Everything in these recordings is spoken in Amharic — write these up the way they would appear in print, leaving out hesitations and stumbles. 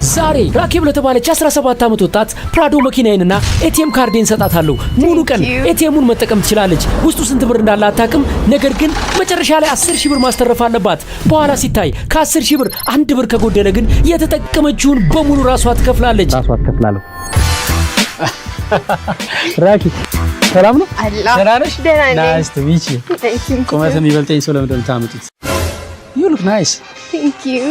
ዛሬ ራኬብ ለተባለች 17 ዓመት ወጣት ፕራዶ መኪናዬንና ኤቲኤም ካርዴን ሰጣታለሁ። ሙሉ ቀን ኤቲኤሙን መጠቀም ትችላለች። ውስጡ ስንት ብር እንዳለ አታውቅም። ነገር ግን መጨረሻ ላይ 10,000 ብር ማስተረፍ አለባት። በኋላ ሲታይ ከ10,000 ብር 1 ብር ከጎደለ ግን የተጠቀመችውን በሙሉ ራሷ ትከፍላለች። ራኪ ሰላም ነው? ሰላምሽ? ናይስ ቱ ሚት ዩ። ቁመትን ይበልጠኝ ሰው ለምን እንደምታመጡት? You look nice. Thank you.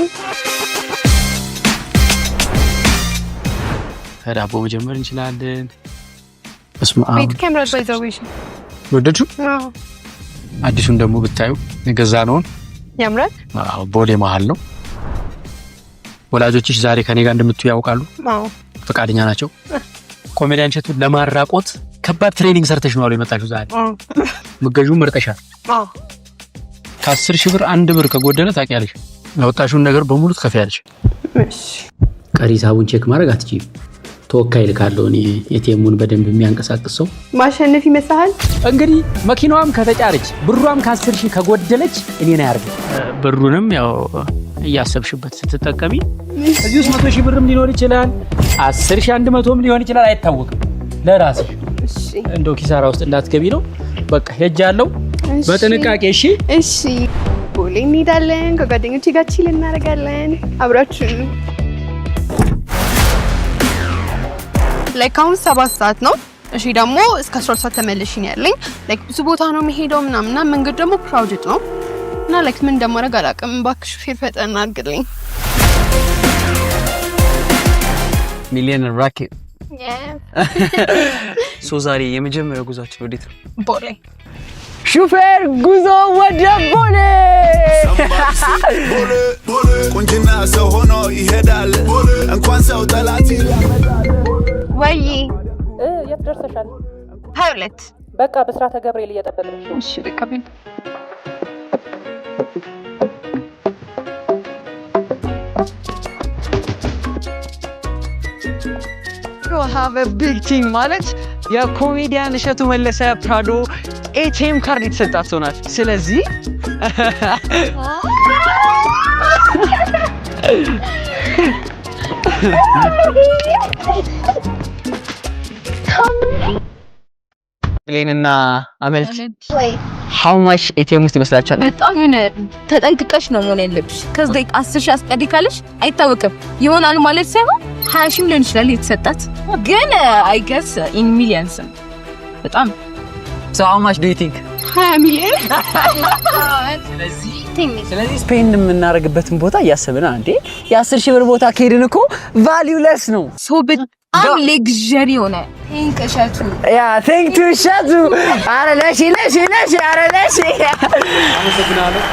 ዳቦ መጀመር እንችላለን። ቤት ካሜራ ባይዘውሽ ወደዱ? አዎ። አዲሱን ደግሞ ብታዩ የገዛ ነውን? ያምራል። አዎ፣ ቦሌ መሃል ነው። ወላጆችሽ ዛሬ ከኔ ጋር እንደምትዩ ያውቃሉ? አዎ። ፈቃደኛ ናቸው? ኮሜዲያን ሸቱ ለማራቆት ከባድ ትሬኒንግ ሰርተሽ ነው የመጣሽው ዛሬ? አዎ። ምግጁን መርጠሻል? አዎ። ከ10,000 ብር 1 ብር ከጎደለ ታውቂያለሽ፣ ያወጣሽውን ነገር በሙሉ ትከፍያለሽ። እሺ። ቀሪ ሂሳቡን ቼክ ማድረግ አትችይም። ተወካይ ልካለሁ እኔ ኤቲኤሙን በደንብ የሚያንቀሳቅስ ሰው። ማሸነፍ ይመስልሃል? እንግዲህ መኪናዋም ከተጫረች ብሯም ከ10,000 ከጎደለች እኔን አያርግ። ብሩንም ያው እያሰብሽበት ስትጠቀሚ እዚህ ውስጥ 100,000 ብርም ሊኖር ይችላል፣ 10,000 100ም ሊሆን ይችላል፣ አይታወቅም። ለራስሽ እሺ። እንደው ኪሳራ ውስጥ እንዳትገቢ ነው። በቃ ሄጃለሁ፣ በጥንቃቄ እሺ። እሺ። ቦሌ እንሄዳለን፣ ከጓደኞቼ ጋር ቺል እናደርጋለን። አብራችሁ ላይክ አሁን 7 ሰዓት ነው። እሺ ደግሞ እስከ 12 ሰዓት ተመልሼ ነው ያለኝ። ላይክ ብዙ ቦታ ነው የምሄደው ምናምንና መንገድ ደግሞ ክራውድድ ነው እና ላይክ ምን እንደማደርግ አላውቅም። እባክሽ ሹፌር ፈጠን አድርግልኝ። ሚሊዮነር ራኬብ ዛሬ የመጀመሪያው ጉዟችን ወዴት ነው? ቦሌ። ሹፌር ጉዞ ወደ ቦሌ። ቁንጅና ሰው ሆኖ ይሄዳል እንኳን ሰው ጠላት ያመጣል። ወይ የት ደርሰሻል? 22 በቃ በስራተ ገብርኤል እየጠበቅንሽ ነው። እሺ በቃ ቢል You have a big team ማለት የኮሜዲያን እሸቱ መለሰ ፕራዶ ኤቲኤም ካርድ የተሰጣት ሰው ናት። ስለዚህ ብሌንና አመልት how much ኤቲኤም ውስጥ ይመስላችኋል? በጣም ተጠንቅቀሽ ነው መሆን ያለብሽ። ከዚህ 10,000 አስቀዲ ካለሽ አይታወቅም ይሆናል ማለት ሳይሆን 20,000 ሊሆን ይችላል የተሰጣት፣ ግን I guess in millions በጣም so how much do you think? 20 ሚሊዮን። ስለዚህ ስፔን የምናደርግበትን ቦታ እያሰብን አንዴ የ10,000 ብር ቦታ ከሄድን እኮ valueless ነው። ሶ በጣም ሌግዠሪ ሆነ። ቴንክ እሸቱ። ያ ቴንክ ቱ እሸቱ። አረ ለሺ አረ ለሺ አመሰግናለሁ።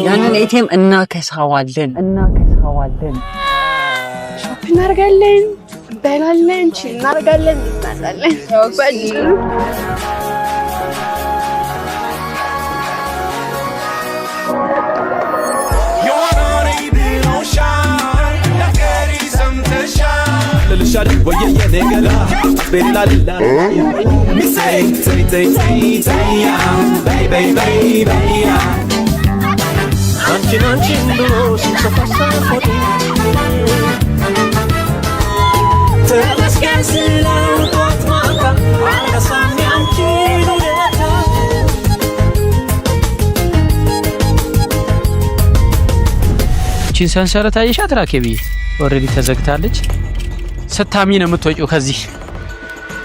ያንን ኤቲኤም እናከሳዋለን። ሾፕ እናደርጋለን፣ እንበላለን፣ ቺል እናደርጋለን፣ እንዝናናለን። ويا نجلا بلا لا مي say baby baby አንቺን ብሎ ሲሰፋሳ ፎቶ ተመስገን ስለውጣት ማታ አረሳኝ አንቺን ውለታ። እቺን ሰንሰለት አይሻት ራኬቢ ኦሬዲ ተዘግታለች። ስታሚ ነው የምትወጪው ከዚህ።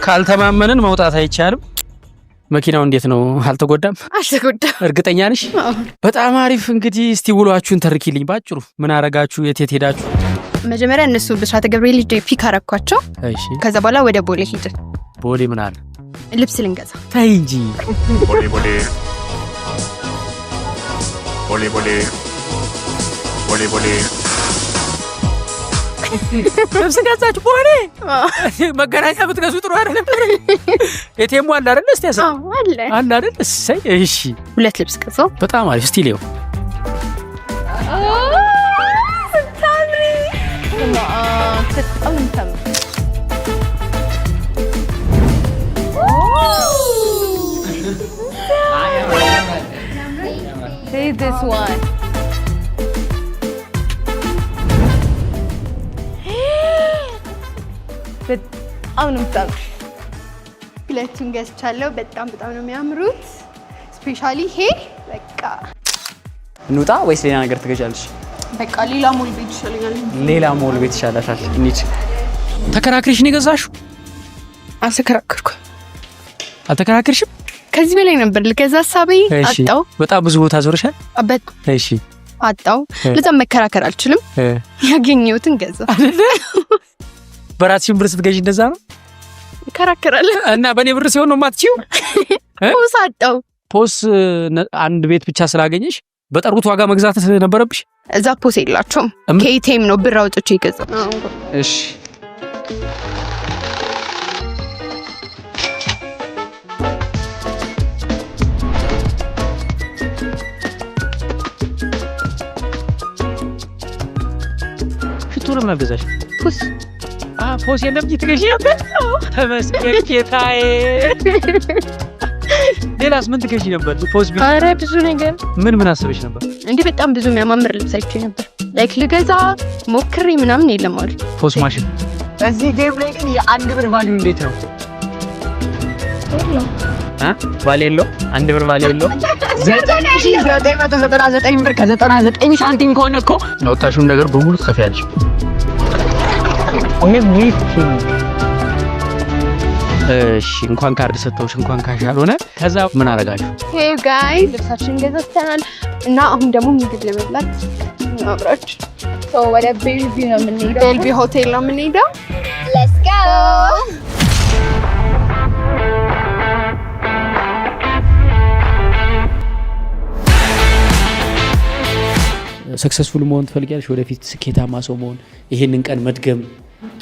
ካልተማመንን መውጣት አይቻልም። መኪናው እንዴት ነው? አልተጎዳም? አልተጎዳም። እርግጠኛ ነሽ? በጣም አሪፍ። እንግዲህ እስቲ ውሏችሁን ተርኪልኝ ባጭሩ። ምን አረጋችሁ? የት ሄዳችሁ? መጀመሪያ እነሱ በስራተ ገብርኤል ፒክ አረኳቸው። እሺ። ከዛ በኋላ ወደ ቦሌ ሄድን። ቦሌ ምን አለ? ልብስ ልንገዛ። ተይ እንጂ። ቦሌ ልብስ ገዛችሁ? ቦሌ መገናኛ ብትገዙ ጥሩ አይደለም? ኤቲኤም አለ አይደል? እስቲ ያሰ አለ አይደል? እሰይ። እሺ 2 ልብስ ገዛው። በጣም አሪፍ። እስቲ ሌው is this one? በጣም ነው የምታምሩት። ሁለቱን ገዝቻለሁ። በጣም ነው የሚያምሩት። ስፔሻሊ ይሄ በቃ እንውጣ ወይስ ሌላ ነገር ትገዣለሽ? በቃ ሌላ ሞል ቤት ይሻለኛል። ሌላ ሞል ቤት ይሻላሻል። እንሂድ። ተከራክረሽ ነው የገዛሽው? አልተከራከርሽም? ከዚህ በላይ ነበር ልገዛ ሀሳቤ አጣው። በጣም ብዙ ቦታ ዞርሻል? እሺ አጣው። ለዛ መከራከር አልችልም። ያገኘሁትን ገዛ። በራስሽን ብር ስትገዢ እንደዛ ነው? እከራከራለሁ። እና በእኔ ብር ሲሆን ነው የማትችይው? ፖስ አጣው። ፖስ አንድ ቤት ብቻ ስላገኘሽ በጠሩት ዋጋ መግዛት ነበረብሽ? እዛ ፖስ የላቸውም። ከኤቲኤም ነው ብር አውጥቼ ይገዛ። እሺ ሽቱር ማገዛሽ ፖስ ፖስ የለም ትገዢ ነበር? ተመስገን ጌታዬ። ሌላስ ምን ትገዢ ነበር? ፖስ ቢል ኧረ ብዙ ነገር። ምን አስበሽ ነበር? እንዴ በጣም ብዙ የሚያማምር ልብስ አይቼ ነበር። ላይክ ልገዛ ሞክሬ ምናምን የለም አሉ። ፖስ ማሽን እዚህ ጌም ላይ ግን የአንድ ብር ቫልዩ እንዴት ነው? ቫልዩ የለው? አንድ ብር ቫልዩ የለው? 9999 ብር ከ99 ሳንቲም ከሆነ እኮ ያወጣሽውን ነገር በሙሉ ትከፍያለሽ። እሺ እንኳን ካርድ ሰጥተውሽ እንኳን ካሽ አልሆነ። ከዛ ምን አረጋችሁ? ሄይ ጋይ ልብሳችንን ገዛስተናል እና አሁን ደግሞ ምግብ ለመብላት አብራችሁ ወደ ቤልቪ ነው የምንሄደው። ቤልቪ ሆቴል ነው የምንሄደው። Let's go! ሰክሰስፉል መሆን ትፈልጊያለሽ? ወደፊት ስኬታማ ሰው መሆን፣ ይሄንን ቀን መድገም፣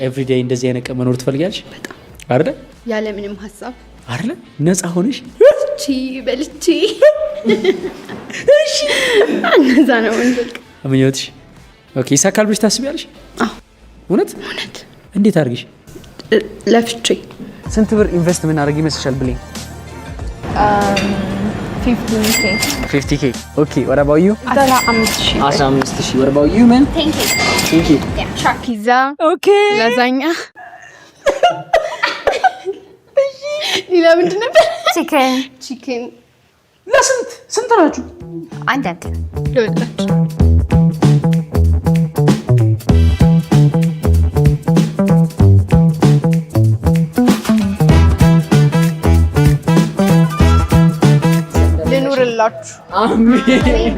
ኤቭሪዴይ እንደዚህ አይነት ቀን መኖር ትፈልጊያለሽ? በጣም አይደል? ያለ ምንም ሐሳብ አይደል? ነፃ ሆነሽ በልቼ እሺ እነዛ ነው እንዴ ምኞትሽ? ኦኬ ይሳካል ብለሽ ታስቢያለሽ? አዎ እውነት እንዴት አድርግሽ? ለፍቼ ስንት ብር ኢንቨስት ምን አድርግ ይመስልሻል? ብሌን 50k. Okay, what about you? 15,000. What about you, man? Thank you. ሻክ ፒዛ ላዛኛ ሌላ ምንድን ነበር? ቺክን ስንት ናችሁ? አንዳንድ ለወጣችሁ ልኑርላችሁ። አሜን።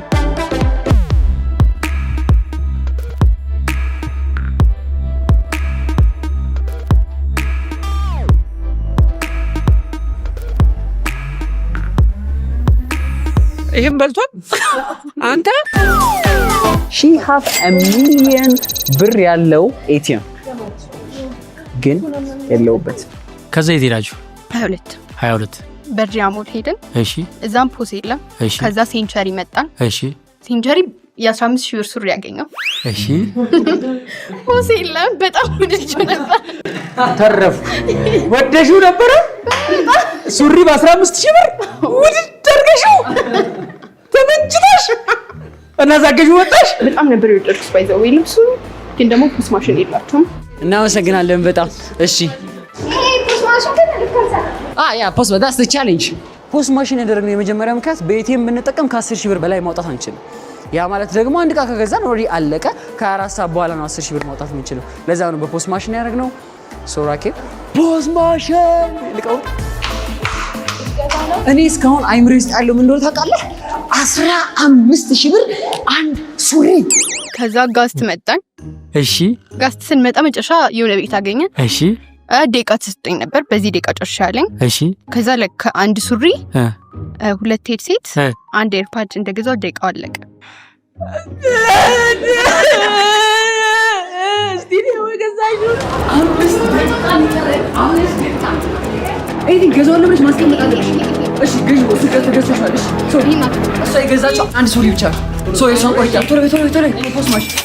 ይሄን በልቷል አንተ she have a million ብር ያለው ኤቲኤም ግን የለውበት። ከዛ የት ሄዳችሁ? 22 በርጂያ ሞል ሄድን። እሺ እዛም ፖስ የለም። እሺ ከዛ ሴንቸሪ መጣን። እሺ ሴንቸሪ የ15,000 ብር ሱሪ ያገኘው። እሺ ፖስ የለም። በጣም ወድጄ ነበር። ተረፉ። ወደሽው ነበረ ሱሪ በ15,000 ብር ውድድ አድርገሽው ተመችቶሽ እና ዛገሽ ወጣሽ። በጣም ነበር የወደድኩት። ባይዘው ወይ ልብሱ ግን ደግሞ ፖስ ማሽን የላችሁም። እናመሰግናለን በጣም እሺ። ያ ፖስ በዳስ ዘ ቻሌንጅ ፖስ ማሽን ያደረግነው የመጀመሪያ ምክንያት በኤቲኤም ብንጠቀም ከ10,000 ብር በላይ ማውጣት አንችልም። ያ ማለት ደግሞ አንድ ዕቃ ከገዛን ኦልሬዲ አለቀ። ከ4 ሰዓት በኋላ ነው 10,000 ብር ማውጣት የምንችለው። ለዛ ነው በፖስ ማሽን ያደረግነው። ሶራኬ ፖስ ማሽን ልቀው። እኔ እስካሁን አይምሮ ውስጥ ያለው ምን እንደሆነ ታውቃለህ? 15,000 ብር አንድ ሱሪ። ከዛ ጋስት መጣን። እሺ ጋስት ስንመጣ መጨረሻ የሆነ ቤት አገኘን። እሺ ደቂቃ ተሰጠኝ ነበር። በዚህ ደቂቃ ጨርሻለኝ። እሺ ከዛ ለካ አንድ ሱሪ 2 ሄድሴት አንድ ኤርፓድ እንደገዛው ደቂቃው አለቀ። እስቲ ነው ገዛዩ አይዲን ገዛው ለምንሽ ማስቀመጥ አለብሽ? እሺ ገዢ እሱ ገዝተሻል። እሺ እሱ የገዛችው አንድ ሱሪ ብቻ ነው። የሷን ቆርጫ ቶሎ ፖስ ማሽን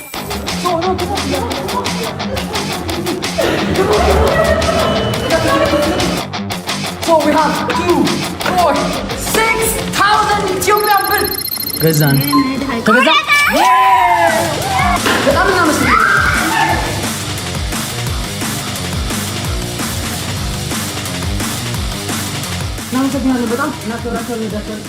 So we have 2, 4, 6,000 Ethiopian ብር ገዛን ተገዛ በጣም እናመሰግናለን። እናመሰግናለን በጣም እናከብራችኋለን።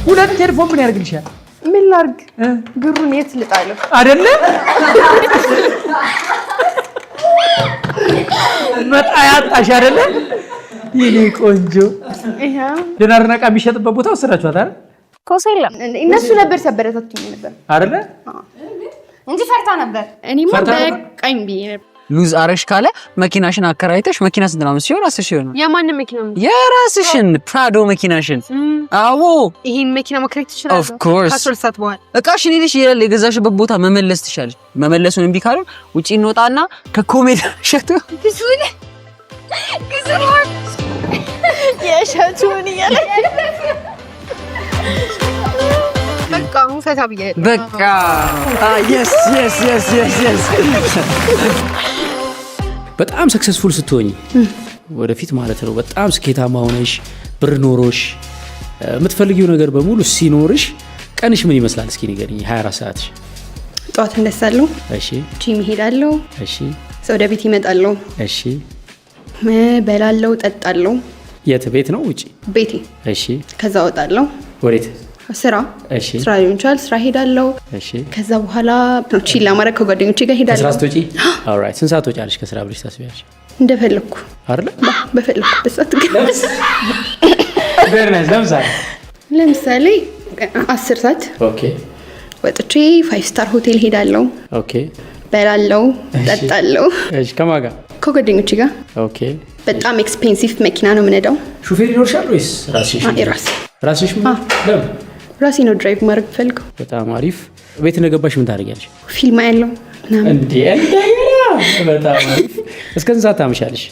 ሁለት ሄድፎን ምን ያደርግልሻል? ምን ላድርግ? ብሩን የት ልጣለሁ? አይደለ መጣ ያጣሽ አይደለ? የኔ ቆንጆ ደናርናቃ የሚሸጥበት ቦታ ወሰዳችኋት አይደል? ኮሴላ እነሱ ነበር ሲያበረታቱኝ ነበር አይደለ? እንጂ ፈርታ ነበር። እኔማ በቃኝ ብዬ ነበር። ሉዝ አረሽ ካለ መኪናሽን አከራይተሽ መኪና ስንት ነው ሲሆን 10 ሺህ ነው። የማን መኪና ነው? የራስሽን ፕራዶ መኪናሽን። አዎ ይሄን መኪና ማከራየት ትችላለሽ። ኦፍ ኮርስ ከ10 በኋላ እቃሽን ሄደሽ የገዛሽበት ቦታ መመለስ ትችላለሽ። መመለሱን እምቢ ካሉ ውጪ እንወጣና ከኮሜዳ ሸቱ ብዙን የሸቱን ይያለ በቃ ፈታ ብያለሁ። በቃ yes yes yes yes yes በጣም ሰክሰስፉል ስትሆኚ ወደፊት ማለት ነው በጣም ስኬታማ ሆነሽ ብር ኖሮሽ የምትፈልጊው ነገር በሙሉ ሲኖርሽ ቀንሽ ምን ይመስላል እስኪ ንገሪኝ 24 ሰዓትሽ? ጧት እነሳለሁ። እሺ ጂም ሄዳለሁ። እሺ ወደ ቤት ይመጣለሁ። እሺ በላለው ጠጣለሁ። የት ቤት ነው ውጪ? ቤቴ። እሺ ከዛ ወጣለሁ። ወዴት? ስራ። እሺ ስራ ሊሆን ይችላል። ስራ ሄዳለሁ። እሺ ከዛ በኋላ ቺል ለማድረግ ከጓደኞቼ ጋር ሄዳለሁ። ከስራ ስትወጪ ኦልራይት ስንት ሰዓት ትወጫለሽ ከስራ ብለሽ ታስቢያለሽ? እንደፈለኩ አይደለ? በፈለኩበት ሰዓት ለምሳሌ 10 ሰዓት ኦኬ ወጥቼ 5 ስታር ሆቴል ሄዳለሁ። ኦኬ በላለው ጠጣለሁ። እሺ ከማን ጋር? ከጓደኞቼ ጋር። ኦኬ በጣም ኤክስፔንሲቭ መኪና ነው የምነዳው። ሹፌር ይኖርሻል ወይስ ራስሽ? ራስሽ ለምን? ራሴ ነው ድራይቭ ማድረግ ፈልገው። በጣም አሪፍ። ቤት እንደገባሽ ምን ታደርጊያለሽ? ፊልም ያለው ምናምን። እንዴ በጣም አሪፍ። እስከ ስንት ሰዓት ታመሻለሽ?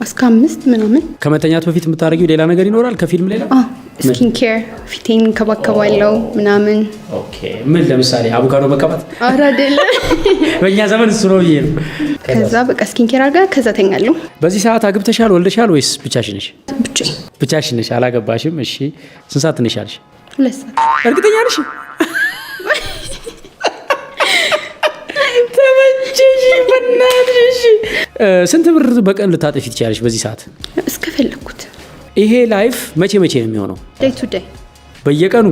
እስከ 5 ምናምን። ከመተኛት በፊት የምታደርጊው ሌላ ነገር ይኖራል ከፊልም ሌላ? ስኪን ኬር ፊቴን ከባከባለው ምናምን። ኦኬ ምን ለምሳሌ አቮካዶ መቀባት? ኧረ አይደለም በእኛ ዘመን እሱ ነው ብዬ ነው። ከዛ በቃ ስኪን ኬር አድርጋ ከዛ ተኛለሁ። በዚህ ሰዓት አግብተሻል ወልደሻል ወይስ ብቻሽን ነሽ? ብቻዬን ነሽ አላገባሽም? እሺ ስንት ሰዓት ትነሻለሽ? 2 ሰዓት። እርግጠኛ ነሽ? ተመቸሽ በእናትሽ። ስንት ብር በቀን ልታጠፊ ትችያለሽ በዚህ ሰዓት? እስከፈለኩት። ይሄ ላይፍ መቼ መቼ ነው የሚሆነው? ዴይ ቱ ዴይ በየቀኑ?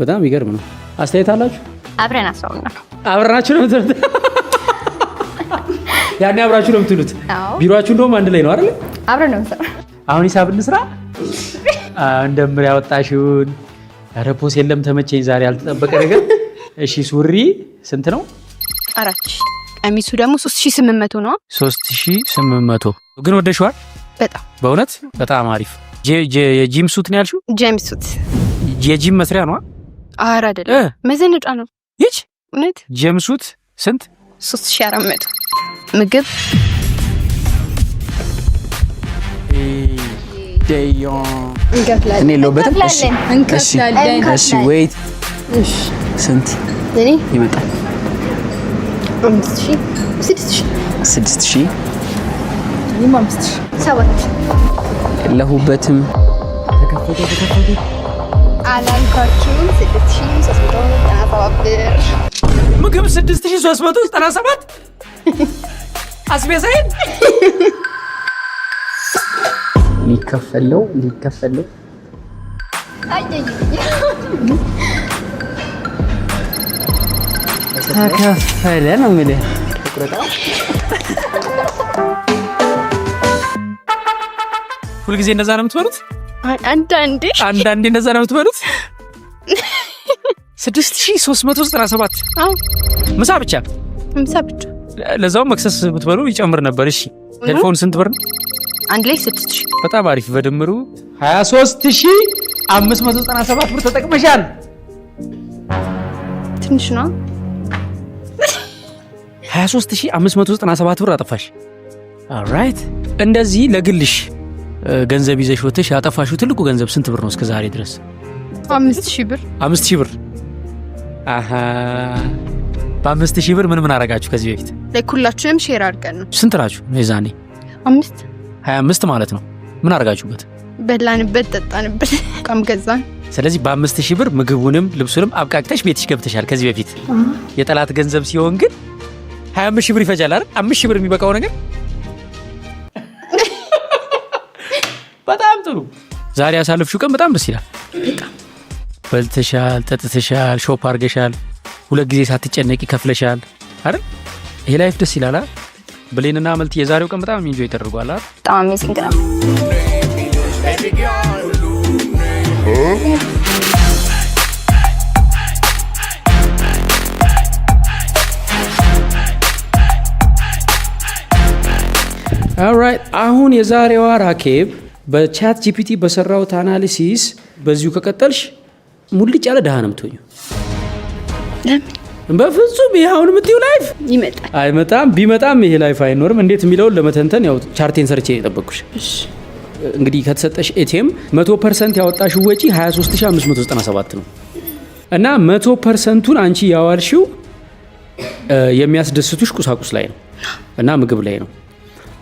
በጣም ይገርም ነው። አስተያየት አላችሁ? አብረን አስራውና አብራችሁ ነው የምትሉት? ያኔ አብራችሁ ነው የምትሉት? ቢሮአችሁ እንደውም አንድ ላይ ነው አይደል? አብረን ነው የምንሰራው። አሁን ሂሳብ እንስራ። እንደምር ያወጣሽውን ረፖስ የለም ተመቸኝ ዛሬ ያልተጠበቀ ነገር። እሺ ሱሪ ስንት ነው? 4000። ቀሚሱ ደግሞ 3800 ነው። 3800 ግን ወደሽዋል? በጣም በእውነት በጣም አሪፍ። የጂም ሱት ነው ያልሽው? ጂም ሱት የጂም መስሪያ ነው? ኧረ አይደለም መዘነጫ ነው። ይች እውነት ጂም ሱት ስንት? 3400። ምግብ እኔ የለሁበትም። እንከፍላለን። እሺ ዌይት ስንት እኔ ይመጣል? 5000 6000 6000 7 የለሁበትም። ተከፈተ አላልኳችሁም? 6397 ብር ምግብ 6397 አስቤዛዬን ሊከፈለው ተከፈለ ነው የሚለው። ሁልጊዜ እንደዛ ነው የምትበሉት? አንዳንዴ እንደዛ ነው የምትበሉት? 6397 አዎ ምሳ ብቻ። ለዛው መክሰስ ብትበሉ ይጨምር ነበር። እሺ ቴሌፎን ስንት ብር ነው? አንድ ላይ 6000። በጣም አሪፍ። በድምሩ 23597 ብር ተጠቅመሻል። ትንሽ ነው። 23597 ብር አጠፋሽ። ኦልራይት። እንደዚህ ለግልሽ ገንዘብ ይዘሽ ወጥተሽ ያጠፋሽው ትልቁ ገንዘብ ስንት ብር ነው እስከ ዛሬ ድረስ? 5000 ብር። 5000 ብር። አሃ በ5000 ብር ምን አረጋችሁ ከዚህ በፊት? ሁላችንም ሼር አድርገን ነው። ስንት ናችሁ የዛኔ? 5 25 ማለት ነው። ምን አረጋችሁበት? በላንበት፣ ጠጣንበት፣ ቃም ገዛን። ስለዚህ በ5000 ብር ምግቡንም ልብሱንም አብቃቅተሽ ቤትሽ ገብተሻል ከዚህ በፊት። የጠላት ገንዘብ ሲሆን ግን 25000 ብር ይፈጃል አይደል? 5000 ብር የሚበቃው ነገር በጣም ጥሩ። ዛሬ ያሳለፍሽው ቀን በጣም ደስ ይላል። በልተሻል፣ ጠጥተሻል፣ ሾፕ አድርገሻል፣ 2 ጊዜ ሳትጨነቂ ከፍለሻል አይደል? ይሄ ላይፍ ደስ ይላል አይደል? ብሌንና መልቲ የዛሬው ቀን በጣም ኢንጆይ ተደርጓል አይደል? በጣም አሜዚንግ ነው። ኦልራይት አሁን የዛሬዋ ራኬብ በቻት ጂፒቲ በሰራውት አናሊሲስ በዚሁ ከቀጠልሽ ሙልጭ ያለ ደሃ ነው የምትሆኚው። በፍጹም ይሄ አሁን የምትይው ላይፍ ይመጣል አይመጣም። ቢመጣም ይሄ ላይፍ አይኖርም። እንዴት የሚለውን ለመተንተን ያው ቻርቴን ሰርቼ የጠበቅኩሽ። እንግዲህ ከተሰጠሽ ኤቲኤም 100% ያወጣሽው ወጪ 23597 ነው እና 100%ቱን አንቺ ያዋልሽው የሚያስደስቱሽ ቁሳቁስ ላይ ነው እና ምግብ ላይ ነው።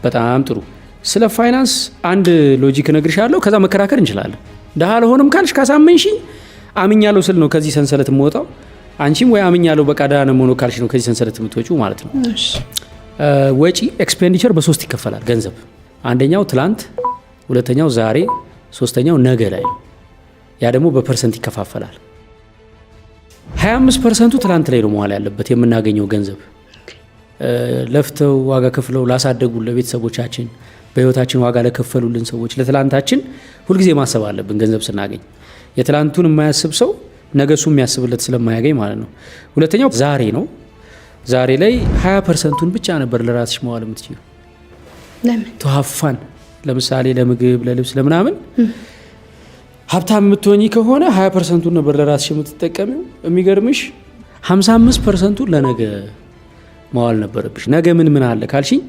በጣም ጥሩ። ስለ ፋይናንስ አንድ ሎጂክ እነግርሻለሁ፣ ከዛ መከራከር እንችላለን። ደሃ አልሆንም ካልሽ ካሳመንሽኝ አምኛለሁ ስል ነው ከዚህ ሰንሰለት የምወጣው። አንቺም ወይ አምኛለሁ በቃ ደሃ ነው ሆኖ ካልሽ ነው ከዚህ ሰንሰለት የምትወጪው ማለት ነው። ወጪ ኤክስፔንዲቸር በ3 ይከፈላል። ገንዘብ አንደኛው ትላንት፣ ሁለተኛው ዛሬ፣ ሶስተኛው ነገ ላይ ነው። ያ ደግሞ በፐርሰንት ይከፋፈላል። 25%ቱ ትላንት ላይ ነው መዋል ያለበት የምናገኘው ገንዘብ። ለፍተው ዋጋ ከፍለው ላሳደጉን ለቤተሰቦቻችን፣ በህይወታችን ዋጋ ለከፈሉልን ሰዎች ለትላንታችን ሁልጊዜ ማሰብ አለብን። ገንዘብ ስናገኝ የትላንቱን የማያስብ ሰው ነገ እሱ የሚያስብለት ስለማያገኝ ማለት ነው። ሁለተኛው ዛሬ ነው። ዛሬ ላይ 20%ቱን ብቻ ነበር ለራስሽ መዋል የምትችይው። ለምን ተዋፋን? ለምሳሌ ለምግብ፣ ለልብስ፣ ለምናምን ሀብታም የምትሆኚ ከሆነ 20%ቱን ነበር ለራስሽ የምትጠቀሚው። የሚገርምሽ 55%ቱን ለነገ መዋል ነበረብሽ። ነገ ምን አለ ካልሽኝ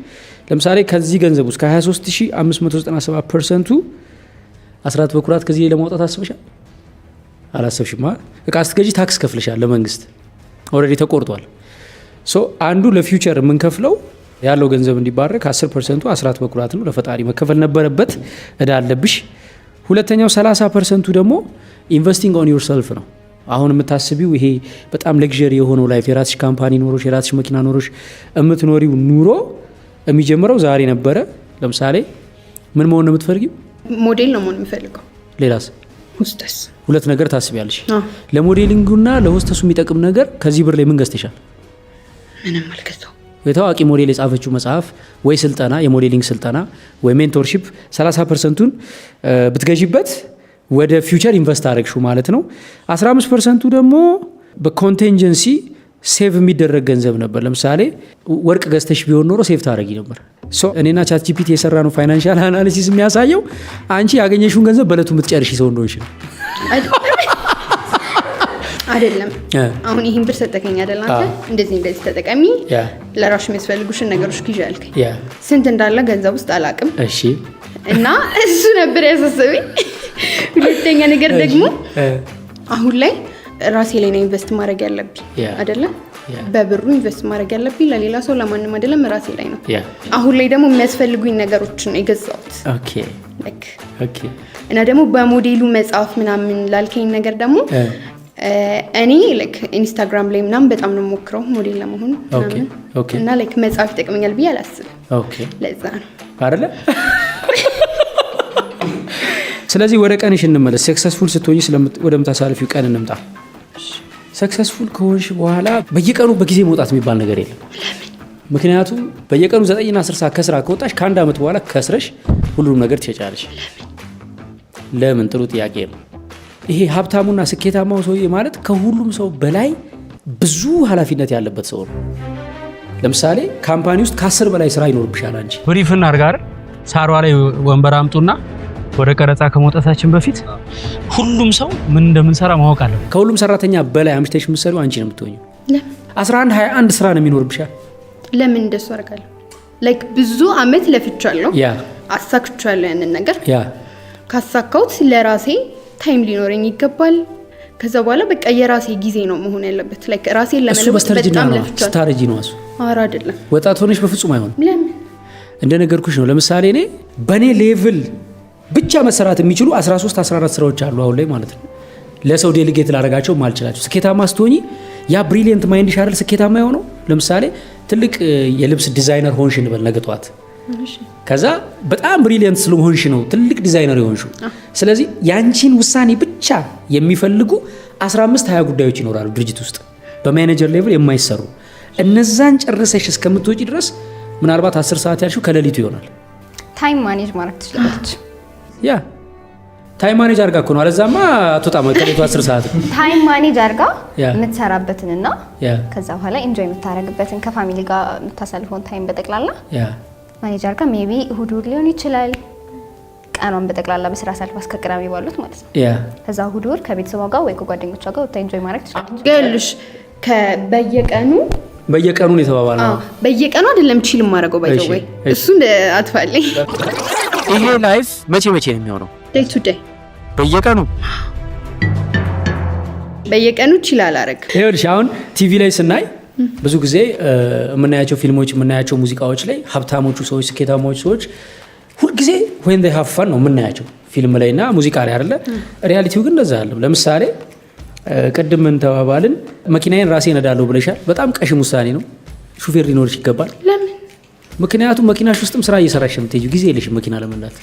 ለምሳሌ ከዚህ ገንዘብ ውስጥ ከ23597%ቱ አስራት በኩራት ከዚህ ለማውጣት አስበሻል? አላሰብሽማ። እቃ ስትገዢ ታክስ ከፍለሻል ለመንግስት፣ ኦልሬዲ ተቆርጧል። ሶ አንዱ ለፊውቸር የምንከፍለው ያለው ገንዘብ እንዲባረክ 10%ቱ አስራት በኩራት ነው፣ ለፈጣሪ መከፈል ነበረበት፣ እዳ አለብሽ። ሁለተኛው 30%ቱ ደግሞ ኢንቨስቲንግ ኦን ዮርሰልፍ ነው። አሁን የምታስቢው ይሄ በጣም ለግዠሪ የሆነው ላይፍ፣ የራስሽ ካምፓኒ ኖሮሽ የራስሽ መኪና ኖሮሽ የምትኖሪው ኑሮ የሚጀምረው ዛሬ ነበረ። ለምሳሌ ምን መሆን ነው የምትፈልጊው? ሞዴል ነው መሆን የምፈልገው። ሌላስ? ሆስተስ። 2 ነገር ታስቢያለሽ። ለሞዴሊንጉና ለሆስተሱ የሚጠቅም ነገር ከዚህ ብር ላይ ምን ገዝተሻል? ምንም አልገዛው። የታዋቂ ሞዴል የጻፈችው መጽሐፍ ወይ ስልጠና፣ የሞዴሊንግ ስልጠና ወይ ሜንቶርሺፕ 30%ቱን ብትገዢበት ወደ ፊውቸር ኢንቨስት አድርግሽው ማለት ነው። 15%ቱ ደግሞ በኮንቲንጀንሲ ሴቭ የሚደረግ ገንዘብ ነበር። ለምሳሌ ወርቅ ገዝተሽ ቢሆን ኖሮ ሴቭ ታደረጊ ነበር። እኔና ቻት ጂፒቲ የሰራ ነው ፋይናንሻል አናሊሲስ የሚያሳየው አንቺ ያገኘሽውን ገንዘብ በእለቱ የምትጨርሽ ሰው እንደሆንሽ ነው። አይደለም አሁን ይህን ብር ሰጠከኝ አይደል? አንተ እንደዚህ ተጠቀሚ፣ ለራስሽ የሚያስፈልጉሽን ነገሮች ግዢ አልከኝ። ስንት እንዳለ ገንዘብ ውስጥ አላቅም። እሺ። እና እሱ ነበር ያሳሰበኝ። ሁለተኛ ነገር ደግሞ አሁን ላይ ራሴ ላይ ነው ኢንቨስት ማድረግ ያለብኝ አይደለ? በብሩ ኢንቨስት ማድረግ ያለብኝ ለሌላ ሰው ለማንም አይደለም፣ ራሴ ላይ ነው። አሁን ላይ ደግሞ የሚያስፈልጉኝ ነገሮችን ነው የገዛሁት። ኦኬ ኦኬ። እና ደግሞ በሞዴሉ መጽሐፍ ምናምን ላልከኝ ነገር ደግሞ እኔ ላይክ ኢንስታግራም ላይ ምናምን በጣም ነው ሞክረው ሞዴል ለመሆን ምናምን እና ላይክ መጽሐፍ ይጠቅመኛል ብዬ አላስብም። ኦኬ። ለዛ ነው አይደለ? ስለዚህ ወደ ቀንሽ እንመለስ። ሰክሰስፉል ስትሆኚ ወደምታሳልፊው ቀን እንምጣ። ሰክሰስፉል ከሆንሽ በኋላ በየቀኑ በጊዜ መውጣት የሚባል ነገር የለም። ምክንያቱም በየቀኑ 9 እና 10 ሰዓት ከስራ ከወጣሽ ከአንድ ዓመት በኋላ ከስረሽ ሁሉንም ነገር ትሸጫለሽ። ለምን? ጥሩ ጥያቄ ነው። ይሄ ሀብታሙና ስኬታማው ሰውዬ ማለት ከሁሉም ሰው በላይ ብዙ ኃላፊነት ያለበት ሰው ነው። ለምሳሌ ካምፓኒ ውስጥ ከ10 በላይ ስራ ይኖርብሻል አንቺ። ብሪፍን አድርጋር ሳሯ ላይ ወንበር አምጡና ወደ ቀረጻ ከመውጣታችን በፊት ሁሉም ሰው ምን እንደምንሰራ ማወቅ አለበት። ከሁሉም ሰራተኛ በላይ አምሽተሽ የምትሰሪው አንቺ ነው የምትሆኚው። 11 21 ስራ ነው የሚኖርብሻል። ለምን እንደሱ አደርጋለሁ? ላይክ ብዙ አመት ለፍቻለሁ፣ አሳክቻለሁ። ያንን ነገር ካሳካሁት ለራሴ ታይም ሊኖረኝ ይገባል። ከዛ በኋላ በቃ የራሴ ጊዜ ነው መሆን ያለበት ላይክ ራሴን ለመለወጥ በጣም ለፍቻለሁ ስታረጂ ነው አሱ አራ አይደለም ወጣት ሆነሽ በፍጹም አይሆን ለምን እንደነገርኩሽ ነው ለምሳሌ እኔ በኔ ሌቭል ብቻ መሰራት የሚችሉ 13 14 ስራዎች አሉ አሁን ላይ ማለት ነው ለሰው ዴሊጌት ላደርጋቸው ማልችላቸው ስኬታማ ስትሆኚ ያ ብሪሊየንት ማይንድ ሻርል ስኬታማ የሆነው ለምሳሌ ትልቅ የልብስ ዲዛይነር ሆንሽ እንበል ነገ ጧት ከዛ በጣም ብሪሊየንት ስለሆንሽ ነው ትልቅ ዲዛይነር የሆንሽው ስለዚህ ያንቺን ውሳኔ ብቻ የሚፈልጉ 15 20 ጉዳዮች ይኖራሉ ድርጅት ውስጥ በማኔጀር ሌቭል የማይሰሩ እነዛን ጨርሰሽ እስከምትወጪ ድረስ ምናልባት 10 ሰዓት ያልሽው ከሌሊቱ ይሆናል ታይም ማኔጅ ማድረግ ትችላለች ያ ታይም ማኔጅ አርጋ እኮ ነው አለዛማ አትወጣም ከሌሊቱ 10 ሰዓት ታይም ማኔጅ አርጋ የምትሰራበትንና ከዛ በኋላ ኢንጆይ የምታረግበትን ከፋሚሊ ጋር የምታሳልፈውን ታይም በጠቅላላ ማኔጅ አርጋ ሜቢ እሁድ ሊሆን ይችላል ቀኗን በጠቅላላ በስራ ሰልፍ አስከቅራሚ ባሉት ማለት ነው ከዛ እሁድ ከቤተሰቧ ጋር ወይ ከጓደኞቿ ጋር ወጣ ኢንጆይ ማድረግ ትችላለች ገልሽ በየቀኑ ነው የተባባለው በየቀኑ አይደለም ቺል ማረገው ባይዘው ወይ እሱ አትፋለኝ ይሄ ላይፍ መቼ ነው የሚሆነው ዴይ ቱ ዴይ በየቀኑ ቺል አላረግ ይኸውልሽ አሁን ቲቪ ላይ ስናይ ብዙ ጊዜ የምናያቸው ፊልሞች የምናያቸው ሙዚቃዎች ላይ ሀብታሞቹ ሰዎች ስኬታማዎቹ ሰዎች ሁሉ ጊዜ when they have fun ነው የምናያቸው ፊልም ላይና ሙዚቃ ላይ አይደለ ሪያሊቲው ግን እንደዛ አይደለም ለምሳሌ ቅድም ምን ተባባልን መኪናዬን ራሴ ነዳለሁ ብለሻል በጣም ቀሽም ውሳኔ ነው ሹፌር ሊኖርሽ ይገባል ለምን ምክንያቱም መኪናሽ ውስጥም ስራ እየሰራሽ የምትሄጂው ጊዜ የለሽም መኪና ለመንዳት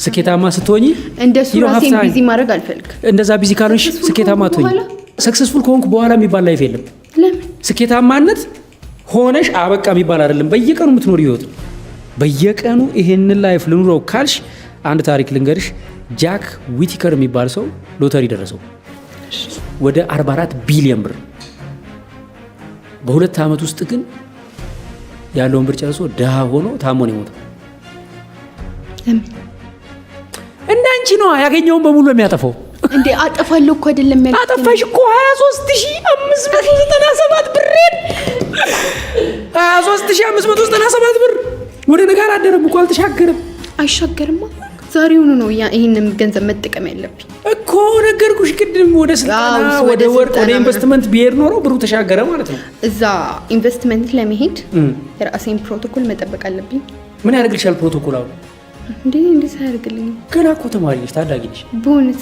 ስኬታማ ስትሆኚ እንደሱ ራሴን ቢዚ ማድረግ አልፈልግም እንደዛ ቢዚ ካልሆንሽ ስኬታማ ትሆኚ ሰክሰስፉል ከሆንኩ በኋላ የሚባል ላይፍ የለም ለምን ስኬታማነት ሆነሽ አበቃ የሚባል አይደለም በየቀኑ የምትኖር ህይወት በየቀኑ ይሄንን ላይፍ ልኑረው ካልሽ አንድ ታሪክ ልንገርሽ ጃክ ዊቲከር የሚባል ሰው ሎተሪ ደረሰው ወደ 44 ቢሊዮን ብር በሁለት ዓመት ውስጥ ግን ያለውን ብር ጨርሶ ደሃ ሆኖ ታሞ ነው የሞተው እንዳንቺ ነው ያገኘውን በሙሉ የሚያጠፋው እንዴ አጠፋለሁ እኮ አይደለም ያለው አጠፋሽ እኮ 23597 ብር 23597 ብር ወደ ነገር አደረም እኮ አልተሻገረም አይሻገርማ ዛሬውኑ ነው ይሄንን ገንዘብ መጠቀም ያለብኝ እኮ ነገርኩሽ ቅድም ወደ ስልጣና ወደ ወርቅ ወደ ኢንቨስትመንት ቢሄድ ኖሮ ብሩ ተሻገረ ማለት ነው እዛ ኢንቨስትመንት ለመሄድ የራሴን ፕሮቶኮል መጠበቅ አለብኝ ምን ያደርግልሻል ፕሮቶኮል አሁን እንዴ ሳያደርግልኝ ገና እኮ ተማሪ ነሽ ታዳጊ ነሽ ቦንስ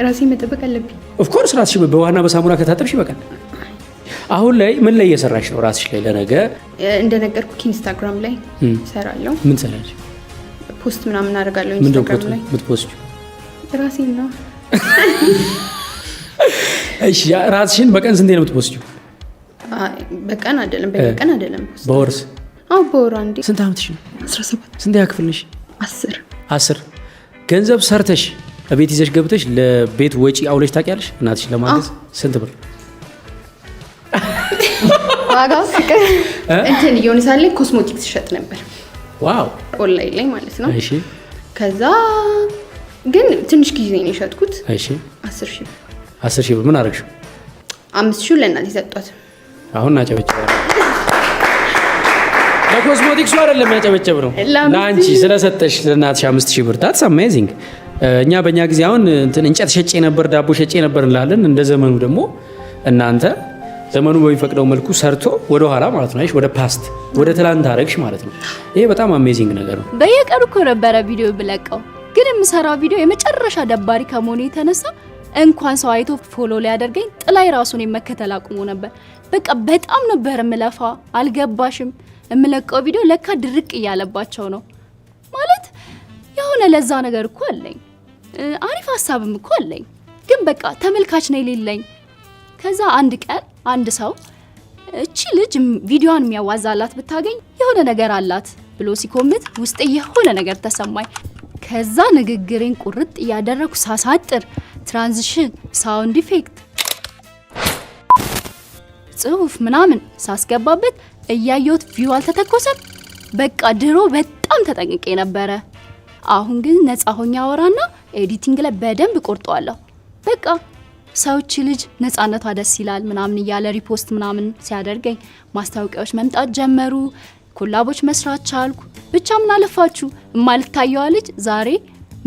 ራሴን መጠበቅ አለብኝ ኦፍ ኮርስ ራስሽ በዋና በሳሙና ከታጠብሽ ይበቃል አሁን ላይ ምን ላይ እየሰራሽ ነው ራስሽ ላይ ለነገ እንደነገርኩ ኢንስታግራም ላይ እሰራለሁ ምን ሰራሽ ፖስት ምናምን አደርጋለሁ ኢንስታግራም ላይ ምትፖስቱ ራሴን ነው እሺ ራስሽን በቀን ስንት ነው የምትፖስጂው በቀን አይደለም በቀን አይደለም በወርስ በወር አንዴ ስንት አመትሽ ነው 17 ስንት ያክፍል ነሽ 10 ገንዘብ ሰርተሽ ቤት ይዘሽ ገብተሽ ለቤት ወጪ አውለሽ ታውቂያለሽ እናትሽ ለማገዝ ስንት ብር ዋጋው ፍቅር እንትን የሆነ ሳለ ኮስሞቲክስ ሸጥ ነበር ዋው ኦንላይን ላይ ማለት ነው እሺ ከዛ ግን ትንሽ ጊዜ ነው የሸጥኩት እሺ 10,000 ብር ምን አደረግሽው 5,000 ለእናቴ ሰጧት አሁን ናጨበጨበ ለኮስሞቲክሱ አይደለም ያጨበጨብ ነው ለአንቺ ስለሰጠሽ ለእናትሽ 5,000 ብር that's amazing እኛ በእኛ ጊዜ አሁን እንጨት ሸጬ ነበር ዳቦ ሸጬ ነበር እንላለን እንደ ዘመኑ ደግሞ እናንተ ዘመኑ በሚፈቅደው መልኩ ሰርቶ ወደ ኋላ ማለት ነው ወደ ፓስት ወደ ትላንት አረግሽ ማለት ነው ይሄ በጣም አሜዚንግ ነገር ነው በየቀኑ እኮ ነበረ ቪዲዮ ብለቀው ግን የምሰራው ቪዲዮ የመጨረሻ ደባሪ ከመሆኑ የተነሳ እንኳን ሰው አይቶ ፎሎ ሊያደርገኝ ጥላይ ራሱን የመከተል አቁሞ ነበር በቃ በጣም ነበር የምለፋ አልገባሽም የምለቀው ቪዲዮ ለካ ድርቅ እያለባቸው ነው ማለት የሆነ ለዛ ነገር እኮ አለኝ አሪፍ ሐሳብም እኮ አለኝ ግን በቃ ተመልካች ነው የሌለኝ ከዛ አንድ ቀን አንድ ሰው እቺ ልጅ ቪዲዮዋን የሚያዋዛላት ብታገኝ የሆነ ነገር አላት ብሎ ሲኮምት ውስጥ የሆነ ነገር ተሰማኝ ከዛ ንግግሬን ቁርጥ ያደረኩ ሳሳጥር ትራንዚሽን ሳውንድ ኢፌክት ጽሁፍ ምናምን ሳስገባበት እያየሁት ቪው አልተተኮሰም በቃ ድሮ በጣም ተጠንቅቄ ነበረ አሁን ግን ነፃ ሆኜ አወራና ኤዲቲንግ ላይ በደንብ ቆርጠዋለሁ በቃ ሰውቺ ልጅ ነፃነቷ ደስ ይላል ምናምን እያለ ሪፖስት ምናምን ሲያደርገኝ ማስታወቂያዎች መምጣት ጀመሩ ኮላቦች መስራት ቻልኩ ብቻ ምን አለፋችሁ የማልታየዋ ልጅ ዛሬ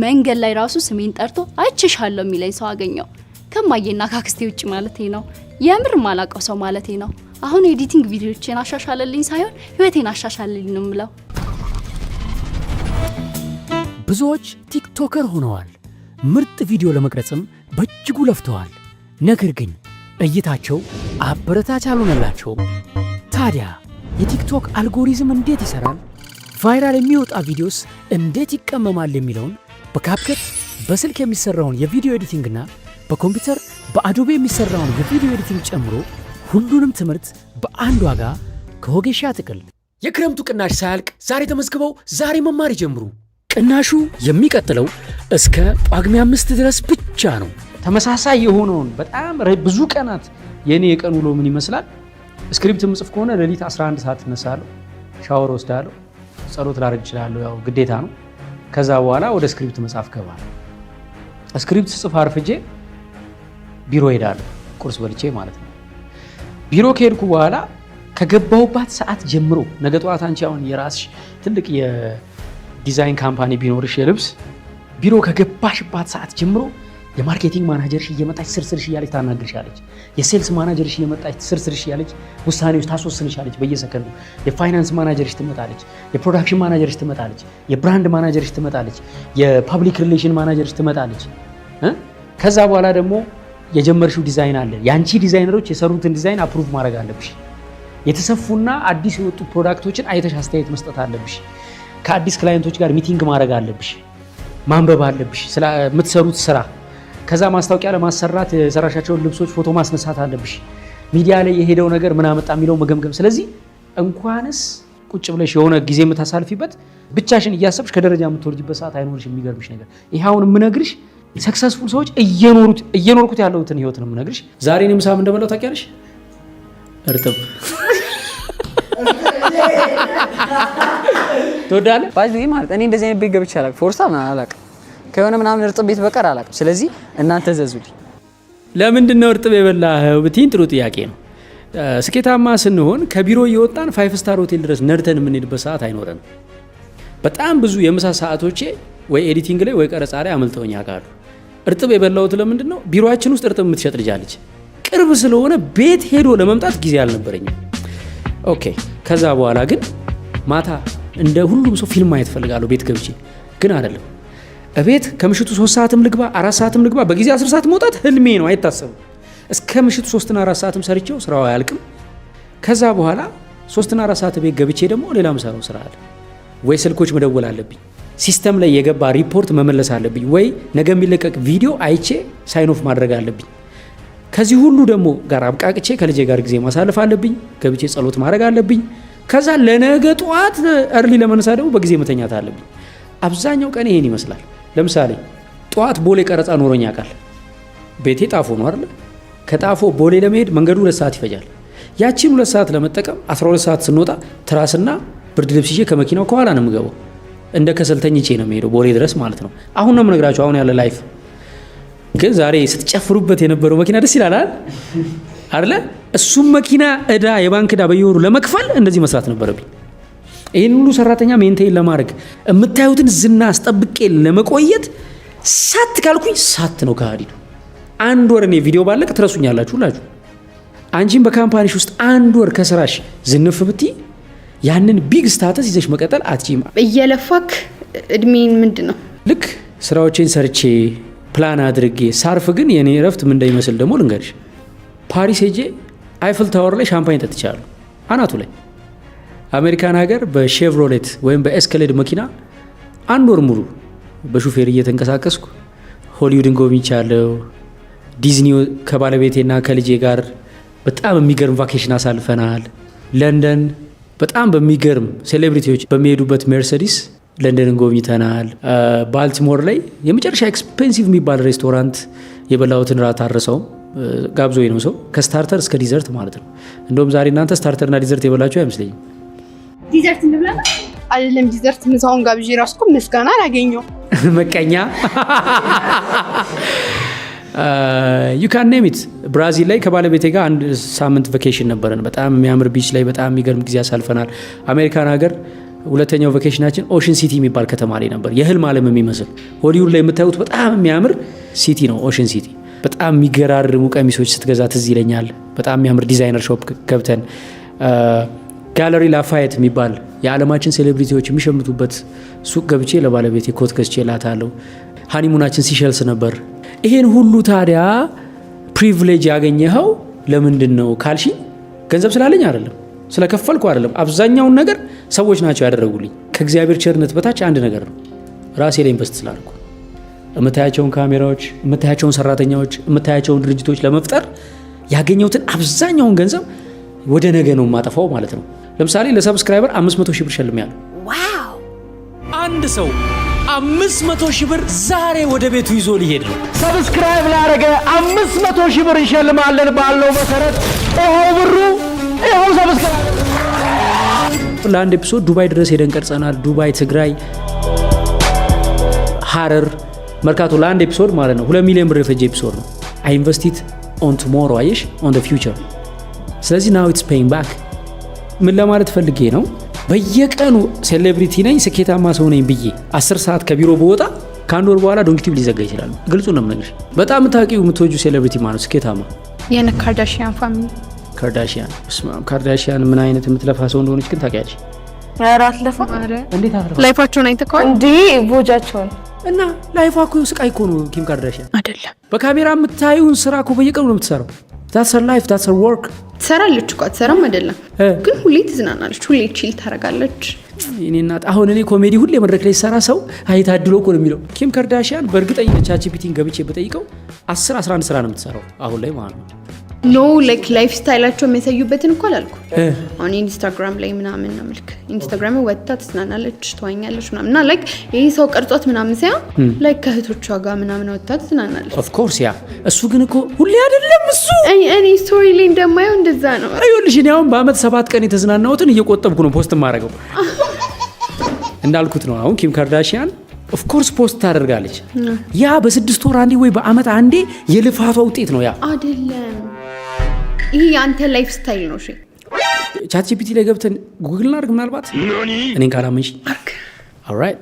መንገድ ላይ ራሱ ስሜን ጠርቶ አይችሻለሁ የሚለኝ ሰው አገኘው ከማየና ካክስቴ ውጭ ማለቴ ነው። የምር ማላቀው ሰው ማለቴ ነው። አሁን ኤዲቲንግ ቪዲዮዎችን አሻሻለልኝ ሳይሆን ህይወቴን አሻሻለልኝ ነው የምለው። ብዙዎች ቲክቶከር ሆነዋል። ምርጥ ቪዲዮ ለመቅረጽም በእጅጉ ለፍተዋል። ነገር ግን እይታቸው አበረታች አልሆነላቸውም። ታዲያ የቲክቶክ አልጎሪዝም እንዴት ይሰራል? ቫይራል የሚወጣ ቪዲዮስ እንዴት ይቀመማል የሚለውን በካፕከት በስልክ የሚሰራውን የቪዲዮ ኤዲቲንግና በኮምፒውተር በአዶቤ የሚሰራውን የቪዲዮ ኤዲቲንግ ጨምሮ ሁሉንም ትምህርት በአንድ ዋጋ ከወጌሻ ጥቅል። የክረምቱ ቅናሽ ሳያልቅ ዛሬ ተመዝግበው ዛሬ መማር ይጀምሩ። ቅናሹ የሚቀጥለው እስከ ጳጉሜ 5 ድረስ ብቻ ነው። ተመሳሳይ የሆነውን በጣም ብዙ ቀናት የኔ የቀን ውሎ ምን ይመስላል? ስክሪፕት ምጽፍ ከሆነ ሌሊት 11 ሰዓት እነሳለሁ፣ ሻወር ወስዳለሁ፣ ጸሎት ላደርግ እችላለሁ፣ ያው ግዴታ ነው። ከዛ በኋላ ወደ ስክሪፕት መጻፍ ገባለሁ። ስክሪፕት ጽፍ አርፍጄ ቢሮ ሄዳለሁ፣ ቁርስ በልቼ ማለት ነው። ቢሮ ከሄድኩ በኋላ ከገባሁባት ሰዓት ጀምሮ ነገ ጠዋት አንቺ አሁን የራስሽ ትልቅ የዲዛይን ካምፓኒ ቢኖርሽ የልብስ ቢሮ ከገባሽባት ሰዓት ጀምሮ የማርኬቲንግ ማናጀርሽ እየመጣች ስርስርሽ እያለች ታናግርሻለች። የሴልስ ማናጀርሽ እየመጣች ስርስርሽ እያለች ውሳኔዎች ታስወስንሻለች በየሰከንዱ። የፋይናንስ ማናጀርሽ ትመጣለች፣ የፕሮዳክሽን ማናጀርሽ ትመጣለች፣ የብራንድ ማናጀርሽ ትመጣለች፣ የፐብሊክ ሪሌሽን ማናጀርሽ ትመጣለች። ከዛ በኋላ ደግሞ የጀመርሽው ዲዛይን አለ። ያንቺ ዲዛይነሮች የሰሩትን ዲዛይን አፕሩቭ ማድረግ አለብሽ። የተሰፉና አዲስ የወጡ ፕሮዳክቶችን አይተሽ አስተያየት መስጠት አለብሽ። ከአዲስ ክላይንቶች ጋር ሚቲንግ ማድረግ አለብሽ። ማንበብ አለብሽ ስለምትሰሩት ስራ። ከዛ ማስታወቂያ ለማሰራት የሰራሻቸውን ልብሶች ፎቶ ማስነሳት አለብሽ። ሚዲያ ላይ የሄደው ነገር ምን አመጣ የሚለው መገምገም። ስለዚህ እንኳንስ ቁጭ ብለሽ የሆነ ጊዜ የምታሳልፊበት ብቻሽን እያሰብሽ ከደረጃ የምትወርጅበት ሰዓት አይኖርሽ። የሚገርምሽ ነገር ይሄ አሁን የምነግርሽ ሰክሰስፉል ሰዎች እየኖርኩት ያለሁትን ህይወት ነው የምነግርሽ። ዛሬ እኔ ምሳም እንደበላው ታውቂያለሽ? እርጥብ ትወዳለህ? ባይዘ ማለት እኔ እንደዚህ አይነት ቤት ገብቼ አላውቅም። ፎርሳ አላውቅም፣ ከሆነ ምናምን እርጥብ ቤት በቀር አላውቅም። ስለዚህ እናንተ ዘዙልኝ። ለምንድን ነው እርጥብ የበላኸው ብትይኝ ጥሩ ጥያቄ ነው። ስኬታማ ስንሆን ከቢሮ እየወጣን 5 ስታር ሆቴል ድረስ ነድተን የምንሄድበት ሰዓት አይኖረንም። በጣም ብዙ የምሳ ሰዓቶቼ ወይ ኤዲቲንግ ላይ ወይ ቀረጻ ላይ አመልጠውኝ ያውቃሉ። እርጥብ የበላሁት ለምንድን ነው? ቢሮአችን ውስጥ እርጥብ የምትሸጥ ልጅ አለች። ቅርብ ስለሆነ ቤት ሄዶ ለመምጣት ጊዜ አልነበረኝም። ኦኬ። ከዛ በኋላ ግን ማታ እንደ ሁሉም ሰው ፊልም ማየት ፈልጋለሁ ቤት ገብቼ። ግን አይደለም፣ እቤት ከምሽቱ 3 ሰዓትም ልግባ 4 ሰዓትም ልግባ በጊዜ 10 ሰዓት መውጣት ህልሜ ነው፣ አይታሰብም። እስከ ምሽቱ 3 እና 4 ሰዓትም ሰርቼው ስራው አያልቅም። ከዛ በኋላ 3 እና 4 ሰዓት ቤት ገብቼ ደግሞ ሌላ ምሰራው ስራ አለ። ወይ ስልኮች መደወል አለብኝ፣ ሲስተም ላይ የገባ ሪፖርት መመለስ አለብኝ፣ ወይ ነገ የሚለቀቅ ቪዲዮ አይቼ ሳይን ኦፍ ማድረግ አለብኝ። ከዚህ ሁሉ ደግሞ ጋር አብቃቅቼ ከልጄ ጋር ጊዜ ማሳለፍ አለብኝ፣ ገብቼ ጸሎት ማድረግ አለብኝ። ከዛ ለነገ ጠዋት እርሊ ለመነሳት ደግሞ በጊዜ መተኛት አለብኝ። አብዛኛው ቀን ይሄን ይመስላል። ለምሳሌ ጠዋት ቦሌ ቀረጻ ኖሮኝ ያውቃል። ቤቴ ጣፎ ነው አይደል? ከጣፎ ቦሌ ለመሄድ መንገዱ 2 ሰዓት ይፈጃል። ያቺን 2 ሰዓት ለመጠቀም 12 ሰዓት ስንወጣ ትራስና ብርድ ልብስ ይዤ ከመኪናው ከኋላ ነው የምገባው። እንደ ከሰልተኝቼ ነው የምሄደው ቦሌ ድረስ ማለት ነው። አሁን ነው የምነግራችሁ አሁን ያለ ላይፍ። ግን ዛሬ ስትጨፍሩበት የነበረው መኪና ደስ ይላል አይደለ? እሱም መኪና እዳ የባንክ እዳ በየወሩ ለመክፈል እንደዚህ መስራት ነበረብኝ። ይህን ሁሉ ሰራተኛ ሜንቴን ለማድረግ የምታዩትን ዝና አስጠብቄ ለመቆየት ሳት ካልኩኝ ሳት ነው ከሃዲዱ። 1 ወር እኔ ቪዲዮ ባለቅ ትረሱኛላችሁ ሁላችሁ። አንቺም በካምፓኒሽ ውስጥ 1 ወር ከስራሽ ዝንፍ ብትይ ያንን ቢግ ስታተስ ይዘሽ መቀጠል አትችይም። እየለፋክ እድሜን ምንድን ነው ልክ ስራዎቼን ሰርቼ ፕላን አድርጌ ሳርፍ ግን የኔ እረፍት ምን እንደሚመስል ደግሞ ልንገርሽ። ፓሪስ ሄጄ አይፍል ታወር ላይ ሻምፓኝ ጠጥቻለሁ አናቱ ላይ። አሜሪካን ሀገር በሼቭሮሌት ወይም በኤስካሌድ መኪና 1 ወር ሙሉ በሹፌር እየተንቀሳቀስኩ ሆሊውድን ጎብኝቻለሁ። ዲዝኒ ከባለቤቴና ከልጄ ጋር በጣም የሚገርም ቫኬሽን አሳልፈናል። ለንደን በጣም በሚገርም ሴሌብሪቲዎች በሚሄዱበት ሜርሴዲስ ለንደንን ጎብኝተናል። ባልቲሞር ላይ የመጨረሻ ኤክስፔንሲቭ የሚባል ሬስቶራንት የበላሁትን ራት አረሰውም ጋብዞኝ ነው ሰው ከስታርተር እስከ ዲዘርት ማለት ነው። እንደውም ዛሬ እናንተ ስታርተርና ዲዘርት የበላችሁ አይመስለኝም። ዲዘርት እንብላ አይደለም ዲዘርት ምሳውን ጋብዤ ራሱ እኮ ምስጋና አላገኘው መቀኛ ዩ ካን ኔም ኢት። ብራዚል ላይ ከባለቤቴ ጋር 1 ሳምንት ቫኬሽን ነበረን። በጣም የሚያምር ቢች ላይ በጣም የሚገርም ጊዜ አሳልፈናል። አሜሪካን ሀገር ሁለተኛው ቫኬሽናችን ኦሽን ሲቲ የሚባል ከተማ ላይ ነበር። የህልም ዓለም የሚመስል ሆሊውድ ላይ የምታዩት በጣም የሚያምር ሲቲ ነው ኦሽን ሲቲ። በጣም የሚገራርሙ ቀሚሶች ስትገዛ ትዝ ይለኛል። በጣም የሚያምር ዲዛይነር ሾፕ ገብተን ጋለሪ ላፋየት የሚባል የዓለማችን ሴሌብሪቲዎች የሚሸምቱበት ሱቅ ገብቼ ለባለቤቴ ኮት ገዝቼላታለሁ። ሃኒሙናችን ሲሸልስ ነበር። ይሄን ሁሉ ታዲያ ፕሪቪሌጅ ያገኘኸው ለምንድን ነው ካልሺ፣ ገንዘብ ስላለኝ አይደለም፣ ስለከፈልኩ አይደለም። አብዛኛውን ነገር ሰዎች ናቸው ያደረጉልኝ። ከእግዚአብሔር ቸርነት በታች አንድ ነገር ነው፣ ራሴ ላይ ኢንቨስት ስላልኩ። የምታያቸውን ካሜራዎች፣ የምታያቸውን ሰራተኛዎች፣ የምታያቸውን ድርጅቶች ለመፍጠር ያገኘሁትን አብዛኛውን ገንዘብ ወደ ነገ ነው የማጠፋው ማለት ነው። ለምሳሌ ለሰብስክራይበር 500 ሺህ ብር ሸልሜያለሁ። ዋው! አንድ ሰው 500 ሺህ ብር ዛሬ ወደ ቤቱ ይዞ ሊሄድ ነው። ሰብስክራይብ ላደረገ 500 ሺህ ብር እንሸልማለን ባለው መሰረት ይኸው ብሩ፣ ይኸው ሰብስክራይብ። ለአንድ ኤፒሶድ ዱባይ ድረስ ሄደን ቀርጸናል። ዱባይ፣ ትግራይ፣ ሐረር፣ መርካቶ ለአንድ ኤፒሶድ ማለት ነው 2 ሚሊዮን ብር የፈጀ ኤፒሶድ ነው። አይ ኢንቨስቲድ ኦን ቱሞሮ፣ አየሽ፣ ኦን ዘ ፊውቸር። ስለዚህ ናው ኢትስ ፔይንግ ባክ። ምን ለማለት ፈልጌ ነው? በየቀኑ ሴሌብሪቲ ነኝ ስኬታማ ሰው ነኝ ብዬ 10 ሰዓት ከቢሮ በወጣ ከአንድ ወር በኋላ ዶንኪቲቭ ሊዘጋ ይችላል። ግልጹ ነው የምነግርሽ። በጣም የምታውቂው የምትወጁ ሴሌብሪቲ ማለት ስኬታማ የነ ካርዳሺያን ፋሚሊ። ካርዳሺያን ምን አይነት የምትለፋ ሰው እንደሆነች ግን ታውቂያለሽ? አራት ለፋ እንዴት አትለፋ? ላይፋቸውን አይተከዋል እንዴ? ቦጃቸውን እና ላይፏ እኮ ስቃይ እኮ ነው። ኪም ካርዳሺያን አይደለም። በካሜራ የምታዩን ስራ እኮ በየቀኑ ነው የምትሰራው። that's her life, that's her work። ትሰራለች እኮ አትሰራም አይደለም፣ ግን ሁሌ ትዝናናለች፣ ሁሌ ቺል ታረጋለች። እኔ እናት አሁን እኔ ኮሜዲ ሁሌ መድረክ ላይ ሰራ ሰው አይታድሎ እኮ ነው የሚለው። ኪም ካርዳሺያን በእርግጠኝነት ቻትጂፒቲን ገብቼ በጠይቀው 10-11 ስራ ነው የምትሰራው አሁን ላይ ማለት ነው። ኖ ላይክ ላይፍ ስታይላቸው የሚያሳዩበትን እኮ አላልኩ። አሁን ኢንስታግራም ላይ ምናምን ነው መልክ ኢንስታግራም ወጥታ ትዝናናለች፣ ትዋኛለች ምናምን እና ላይክ ይሄ ሰው ቀርጿት ምናምን ሳይሆን ላይክ ከእህቶቿ ጋር ምናምን ወጥታ ትዝናናለች። ኦፍ ኮርስ ያ እሱ ግን እኮ ሁሌ አይደለም እሱ። እኔ ስቶሪ ላይ እንደማየው እንደዛ ነው። አይውልሽ እኔ አሁን በአመት 7 ቀን የተዝናናሁትን እየቆጠብኩ ነው ፖስት ማድረገው። እንዳልኩት ነው አሁን ኪም ካርዳሺያን ኦፍ ኮርስ ፖስት ታደርጋለች። ያ በ6 ወር አንዴ ወይ በአመት አንዴ የልፋቷ ውጤት ነው። ያ አይደለም ይሄ ያንተ ላይፍ ስታይል ነው። እሺ ቻትጂፒቲ ላይ ገብተን ጉግል እናድርግ ምናልባት እኔን ካላመንሽ። ኦልራይት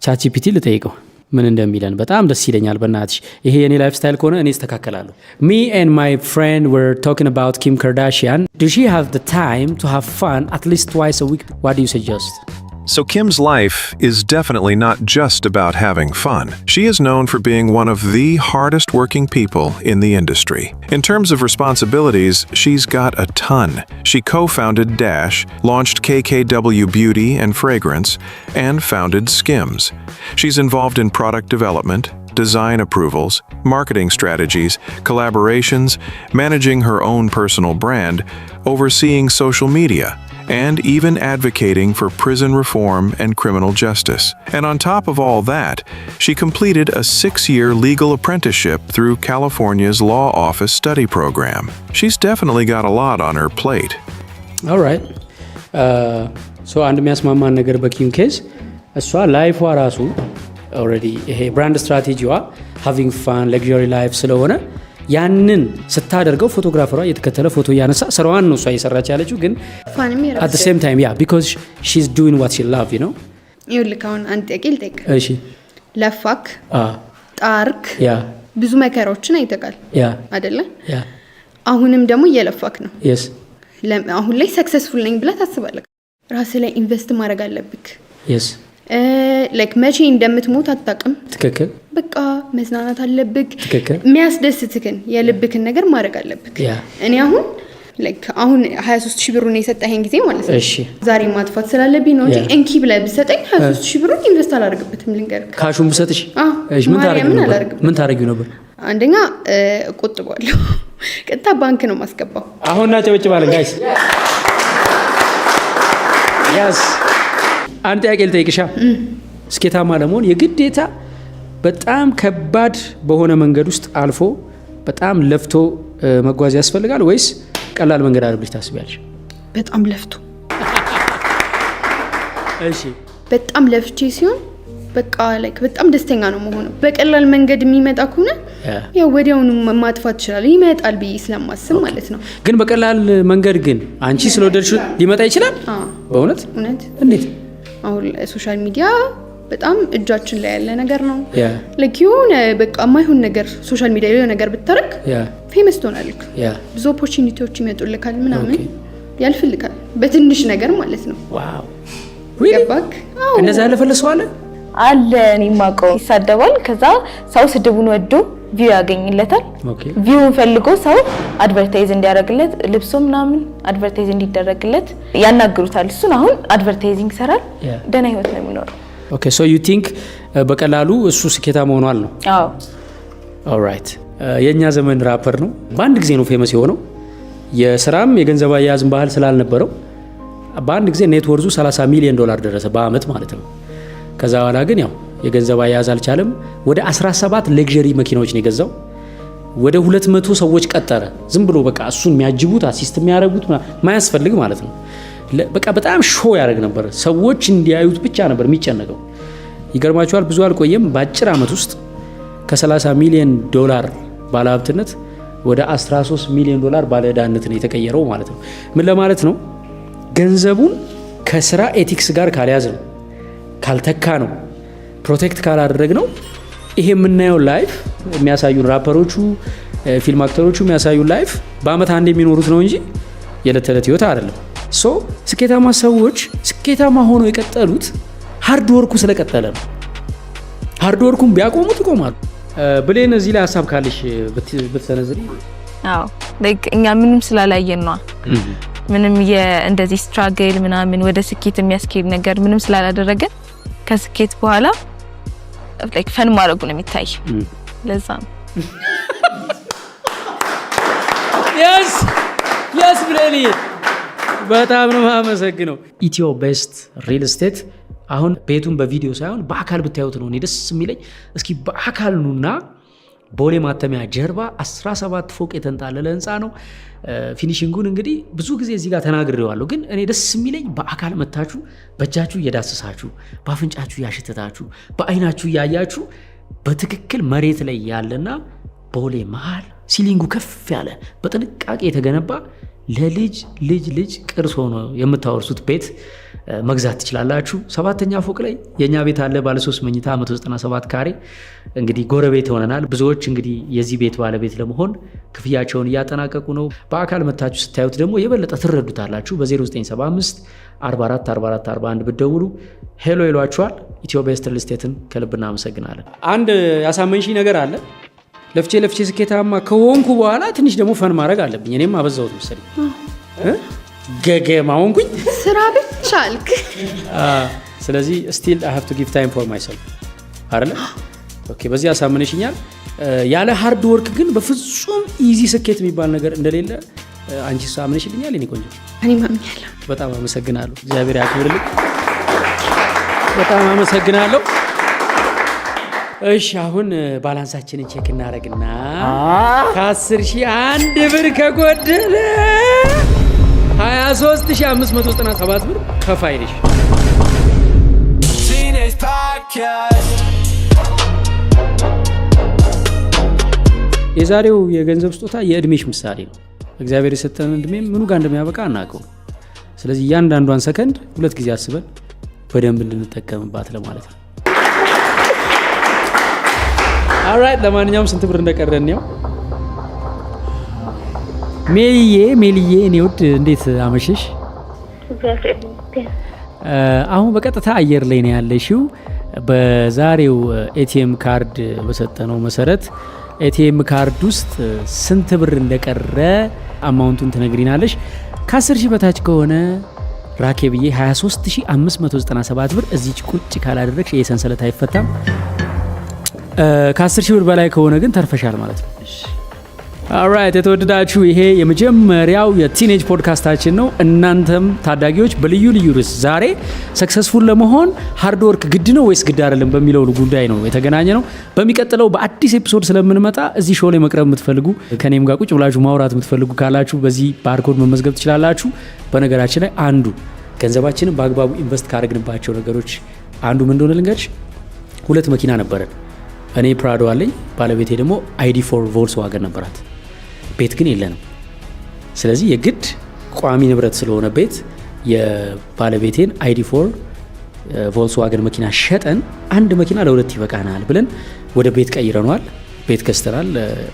ቻትጂፒቲ ልጠይቀው ምን እንደሚለን በጣም ደስ ይለኛል። በእናትሽ ይሄ የኔ ላይፍ ስታይል ከሆነ እኔ እስተካከላለሁ። Me and my friend were talking about Kim Kardashian. Do she have the time to have fun at least twice a week? What do you suggest? So Kim's life is definitely not just about having fun. She is known for being one of the hardest working people in the industry. In terms of responsibilities, she's got a ton. She co-founded Dash, launched KKW Beauty and Fragrance, and founded Skims. She's involved in product development, design approvals, marketing strategies, collaborations, managing her own personal brand, overseeing social media, and even advocating for prison reform and criminal justice. And on top of all that, she completed a 6-year legal apprenticeship through California's Law Office Study Program. She's definitely got a lot on her plate. All right. So አንድ የሚያስማማን ነገር በኪም ኬዝ እሷ ላይፏ ራሱ ኦልሬዲ ይሄ ብራንድ ስትራቴጂዋ ሃቪንግ ፋን ለግዠሪ ላይፍ ስለሆነ ያንን ስታደርገው ፎቶግራፈሯ እየተከተለ ፎቶ እያነሳ ስራዋን ነው እሷ እየሰራች ያለችው። ግን at the same time because she's doing what she love, you know. ይኸውልህ አሁን አንድ ጥያቄ ልጠይቅ። እሺ ለፋክ ጣርክ ብዙ መከራዎችን አይተካል አይደለ? አሁንም ደግሞ እየለፋክ ነው። yes አሁን ላይ ሰክሰስፉል ነኝ ብለህ ታስባለህ። ራስህ ላይ ኢንቨስት ማድረግ አለብክ። yes ላይክ መቼ እንደምትሞት አታውቅም። ትክክል። በቃ መዝናናት አለብክ። ትክክል። የሚያስደስትክን የልብክን ነገር ማድረግ አለብክ። እኔ አሁን ላይክ አሁን 23 ሺህ ብሩን የሰጠኸኝ ጊዜ ማለት ነው። እሺ ዛሬ ማጥፋት ስላለብኝ ነው እንጂ እንኪ ብለህ ብትሰጠኝ 23 ሺህ ብሩን ኢንቨስት አላደርግበትም። ልንገርክ ካሹን ብሰጥሽ እሺ ምን ታደርጊው ነበር? አንደኛ እቆጥባለሁ። ቀጥታ ባንክ ነው ማስገባው። አሁን እናጨበጭባለን ጋይስ። yes አንድ ጥያቄ ልጠይቅሻ። ስኬታማ ለመሆን የግዴታ በጣም ከባድ በሆነ መንገድ ውስጥ አልፎ በጣም ለፍቶ መጓዝ ያስፈልጋል ወይስ ቀላል መንገድ አለ ብለሽ ታስቢያለሽ? በጣም ለፍቶ። እሺ በጣም ለፍቼ ሲሆን በቃ ላይክ በጣም ደስተኛ ነው መሆኑ። በቀላል መንገድ የሚመጣ ከሆነ ያው ወዲያውኑ ማጥፋት ይችላል። ይመጣል ብዬ ስለማስብ ማለት ነው። ግን በቀላል መንገድ ግን አንቺ ስለወደድሽው ሊመጣ ይችላል። በእውነት እውነት። እንዴት? አሁን ሶሻል ሚዲያ በጣም እጃችን ላይ ያለ ነገር ነው። ላይክ የሆነ በቃ የማይሆን ነገር ሶሻል ሚዲያ ላይ ነገር ብታረግ ፌመስ ትሆናለህ። ብዙ ኦፖርቹኒቲዎች ይመጡልካል ምናምን ያልፍልካል በትንሽ ነገር ማለት ነው። ዋው ገባክ? እንደዛ ያለፈለሰው አለ እኔ ማቀው ይሳደባል። ከዛ ሰው ስድቡን ወዶ ቪው ያገኝለታል። ቪውን ፈልጎ ሰው አድቨርታይዝ እንዲያደርግለት ልብሱ ምናምን አድቨርታይዝ እንዲደረግለት ያናግሩታል። እሱን አሁን አድቨርታይዚንግ ሰራል ደህና ህይወት ነው የሚኖረው። ኦኬ ሶ ዩ ቲንክ በቀላሉ እሱ ስኬታማ ሆኗል ነው? አዎ ኦልራይት። የኛ ዘመን ራፐር ነው በአንድ ጊዜ ነው ፌመስ የሆነው። የስራም የገንዘብ አያያዝም ባህል ስላልነበረው በአንድ ጊዜ ኔት ወርዙ $30 ሚሊዮን ደረሰ በአመት ማለት ነው። ከዛ በኋላ ግን ያው የገንዘብ አያያዝ አልቻለም። ወደ 17 ሌክዠሪ መኪናዎች ነው የገዛው። ወደ 200 ሰዎች ቀጠረ። ዝም ብሎ በቃ እሱን የሚያጅቡት አሲስት የሚያደርጉት ማያስፈልግ ማለት ነው። በቃ በጣም ሾው ያደርግ ነበር። ሰዎች እንዲያዩት ብቻ ነበር የሚጨነቀው። ይገርማችኋል ብዙ አልቆየም። በአጭር አመት ውስጥ ከ$30 ሚሊዮን ባለሀብትነት ወደ $13 ሚሊዮን ባለዕዳነት ነው የተቀየረው ማለት ነው። ምን ለማለት ነው? ገንዘቡን ከስራ ኤቲክስ ጋር ካልያዝ ነው፣ ካልተካ ነው፣ ፕሮቴክት ካላደረግ ነው ይሄ የምናየው ላይፍ የሚያሳዩን ራፐሮቹ ፊልም አክተሮቹ የሚያሳዩን ላይፍ በአመት አንድ የሚኖሩት ነው እንጂ የዕለት ተዕለት ህይወት አይደለም። ሶ ስኬታማ ሰዎች ስኬታማ ሆኖ የቀጠሉት ሃርድ ወርኩ ስለቀጠለ ነው። ሃርድ ወርኩን ቢያቆሙት ይቆማሉ። ብሌን እዚህ ላይ ሀሳብ ካለሽ ብትሰነዝሪ። አዎ ላይክ እኛ ምንም ስላላየን ነው ምንም እንደዚህ ስትራግል ምናምን ወደ ስኬት የሚያስኬድ ነገር ምንም ስላላደረገን ከስኬት በኋላ ላይክ ፈን ማድረጉ ነው የሚታይ። ለዛ ነው yes ብሌኒ በጣም ነው የማመሰግነው። ኢትዮ ቤስት ሪል ስቴት አሁን ቤቱን በቪዲዮ ሳይሆን በአካል ብታዩት ነው እኔ ደስ የሚለኝ። እስኪ በአካል ኑና ቦሌ ማተሚያ ጀርባ 17 ፎቅ የተንጣለለ ህንፃ ነው። ፊኒሺንጉን እንግዲህ ብዙ ጊዜ እዚህ ጋር ተናግሬዋለሁ፣ ግን እኔ ደስ የሚለኝ በአካል መታችሁ በእጃችሁ እየዳሰሳችሁ በአፍንጫችሁ እያሸተታችሁ በአይናችሁ እያያችሁ በትክክል መሬት ላይ ያለና ቦሌ መሃል ሲሊንጉ ከፍ ያለ በጥንቃቄ የተገነባ ለልጅ ልጅ ልጅ ቅርስ ሆኖ የምታወርሱት ቤት መግዛት ትችላላችሁ። 7ኛ ፎቅ ላይ የኛ ቤት አለ ባለ 3 መኝታ 197 ካሬ። እንግዲህ ጎረቤት ሆነናል። ብዙዎች እንግዲህ የዚህ ቤት ባለቤት ለመሆን ክፍያቸውን እያጠናቀቁ ነው። በአካል መታችሁ ስታዩት ደግሞ የበለጠ ትረዱታላችሁ። በ0975 44 44 41 ብትደውሉ ሄሎ ይሏችኋል። ኢትዮ ቤስት ሪል ስቴትን ከልብ እናመሰግናለን። አንድ ያሳመንሽኝ ነገር አለ። ለፍቼ ስኬታማ ከሆንኩ በኋላ ትንሽ ደግሞ ፈን ማድረግ አለብኝ። እኔም አበዛሁት መሰለኝ ገገማ ሆንኩኝ። ስራ ብቻ አልክ። ስለዚህ still I have to give time for myself አይደለ? ኦኬ በዚህ አሳምነሽኛል። ያለ ሃርድ ወርክ ግን በፍጹም ኢዚ ስኬት የሚባል ነገር እንደሌለ አንቺ አሳምነሽልኛል። እኔ ቆንጆ እኔ ማምኛለሁ። በጣም አመሰግናለሁ። እግዚአብሔር ያክብርልኝ። በጣም አመሰግናለሁ። እሺ አሁን ባላንሳችንን ቼክ እናደርግና ከ10,000 1 ብር ከጎደለ 23,597 ብር ከፋይ ነሽ። የዛሬው የገንዘብ ስጦታ የእድሜሽ ምሳሌ ነው። እግዚአብሔር የሰጠን እድሜ ምኑ ጋር እንደሚያበቃ አናውቀው። ስለዚህ እያንዳንዷን ሰከንድ 2 ጊዜ አስበን በደንብ እንድንጠቀምባት ለማለት ነው። ኦልራይት ለማንኛውም ስንት ብር እንደቀረን ነው። ሜልዬ እኔ ውድ እንዴት አመሸሽ? አሁን በቀጥታ አየር ላይ ነው ያለሽው። በዛሬው ኤቲኤም ካርድ በሰጠነው መሰረት ኤቲኤም ካርድ ውስጥ ስንት ብር እንደቀረ አማውንቱን ትነግሪናለሽ። ከ10,000 በታች ከሆነ ራኬብዬ 23,597 ብር እዚች ቁጭ ካላደረግሽ የሰንሰለት አይፈታም። ከ10,000 ብር በላይ ከሆነ ግን ተርፈሻል ማለት ነው። ኦልራይት የተወደዳችሁ ይሄ የመጀመሪያው የቲኔጅ ፖድካስታችን ነው። እናንተም ታዳጊዎች በልዩ ልዩ ርዕስ ዛሬ ሰክሰስፉል ለመሆን ሃርድ ወርክ ግድ ነው ወይስ ግድ አይደለም በሚለው ጉዳይ ነው የተገናኘ ነው። በሚቀጥለው በአዲስ ኤፒሶድ ስለምንመጣ እዚህ ሾው ላይ መቅረብ የምትፈልጉ ከኔም ጋር ቁጭ ብላችሁ ማውራት የምትፈልጉ ካላችሁ በዚህ ባርኮድ መመዝገብ ትችላላችሁ። በነገራችን ላይ አንዱ ገንዘባችንን በአግባቡ ኢንቨስት ካደረግንባቸው ነገሮች አንዱ ምን እንደሆነ ልንገርሽ። 2 መኪና ነበረን። እኔ ፕራዶ አለኝ፣ ባለቤቴ ደግሞ ID4 ቮልስዋገን ነበራት። ቤት ግን የለንም። ስለዚህ የግድ ቋሚ ንብረት ስለሆነ ቤት የባለቤቴን ID4 ቮልክስዋገን መኪና ሸጠን አንድ መኪና ለሁለት ይበቃናል ብለን ወደ ቤት ቀይረናል። ቤት ገዝተናል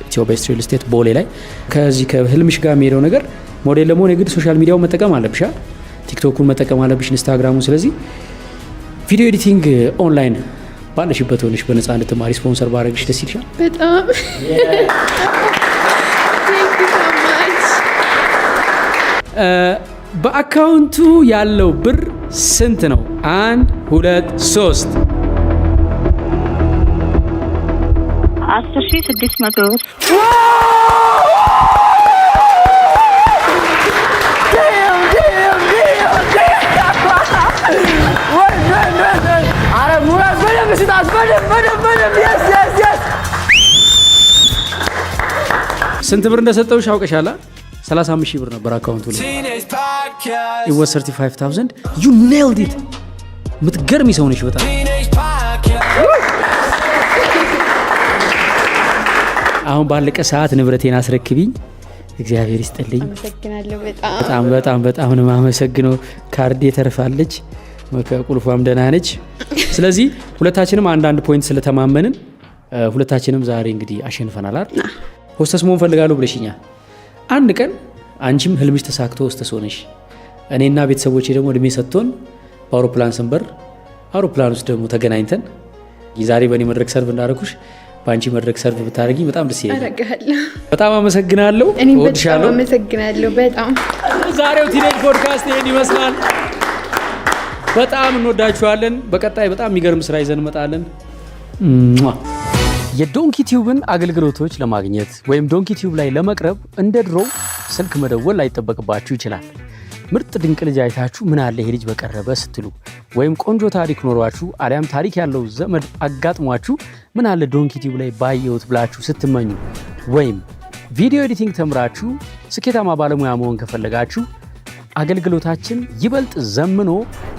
ኢትዮ ቤስት ሪል ስቴት ቦሌ ላይ። ከዚህ ከህልምሽ ጋር የሚሄደው ነገር ሞዴል ለመሆን የግድ ሶሻል ሚዲያውን መጠቀም አለብሽ፣ ቲክቶኩን መጠቀም አለብሽ፣ ኢንስታግራሙን። ስለዚህ ቪዲዮ ኤዲቲንግ ኦንላይን ባለሽበት ሆነሽ በነፃ እንድትማሪ ስፖንሰር ባረግሽ ደስ ይልሻል? በጣም በአካውንቱ ያለው ብር ስንት ነው? 1 2 3 10,600 ብር። ስንት ብር እንደሰጠውሽ አውቀሻላ? 35,000 ብር ነበር አካውንቱ ላይ። it was 35,000 you nailed it። ምትገርሚ ሰው ነሽ በጣም። አሁን ባለቀ ሰዓት ንብረቴን አስረክቢኝ። እግዚአብሔር ይስጥልኝ። አመሰግናለሁ። በጣም ነው የማመሰግነው። ካርድ የተርፋለች፣ ቁልፏም ደህና ነች። ስለዚህ ሁለታችንም አንዳንድ ፖይንት ስለተማመንን ሁለታችንም ዛሬ እንግዲህ አሸንፈናል አይደል? ሆስተስ መሆን ፈልጋለሁ ብለሽኛል። አንድ ቀን አንቺም ህልምሽ ተሳክቶ ሆስተስ ሆነሽ እኔና ቤተሰቦቼ ደግሞ እድሜ ሰጥቶን በአውሮፕላን ስንበር አውሮፕላን ውስጥ ደግሞ ተገናኝተን ዛሬ በእኔ መድረክ ሰርቭ እንዳደረኩሽ በአንቺ መድረክ ሰርቭ ብታደርጊ በጣም ደስ ይለኛል። በጣም አመሰግናለሁ። እወድሻለሁ። አመሰግናለሁ በጣም። ዛሬው ቲኔጅ ፖድካስት ይሄን ይመስላል። በጣም እንወዳችኋለን። በቀጣይ በጣም የሚገርም ስራ ይዘን እንመጣለን። የዶንኪ ቲዩብን አገልግሎቶች ለማግኘት ወይም ዶንኪ ቲዩብ ላይ ለመቅረብ እንደ ድሮ ስልክ መደወል ላይጠበቅባችሁ ይችላል። ምርጥ ድንቅ ልጅ አይታችሁ ምን አለ ይሄ ልጅ በቀረበ ስትሉ፣ ወይም ቆንጆ ታሪክ ኖሯችሁ አሊያም ታሪክ ያለው ዘመድ አጋጥሟችሁ ምን አለ ዶንኪ ቲዩብ ላይ ባየሁት ብላችሁ ስትመኙ፣ ወይም ቪዲዮ ኤዲቲንግ ተምራችሁ ስኬታማ ባለሙያ መሆን ከፈለጋችሁ አገልግሎታችን ይበልጥ ዘምኖ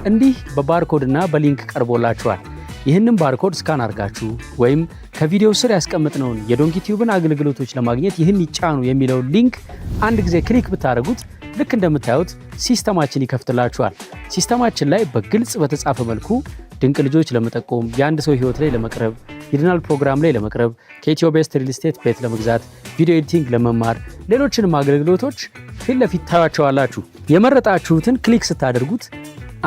እንዲህ በባርኮድ እና በሊንክ ቀርቦላችኋል። ይህንን ባርኮድ ስካን አድርጋችሁ ወይም ከቪዲዮ ስር ያስቀምጥነውን የዶንኪ ቲዩብን አገልግሎቶች ለማግኘት ይህን ይጫኑ የሚለውን ሊንክ አንድ ጊዜ ክሊክ ብታደርጉት ልክ እንደምታዩት ሲስተማችን ይከፍትላችኋል። ሲስተማችን ላይ በግልጽ በተጻፈ መልኩ ድንቅ ልጆች ለመጠቆም፣ የአንድ ሰው ህይወት ላይ ለመቅረብ፣ የዲናል ፕሮግራም ላይ ለመቅረብ፣ ከኢትዮ ቤስት ሪል ስቴት ቤት ለመግዛት፣ ቪዲዮ ኤዲቲንግ ለመማር፣ ሌሎችንም አገልግሎቶች ፊት ለፊት ታያቸዋላችሁ። የመረጣችሁትን ክሊክ ስታደርጉት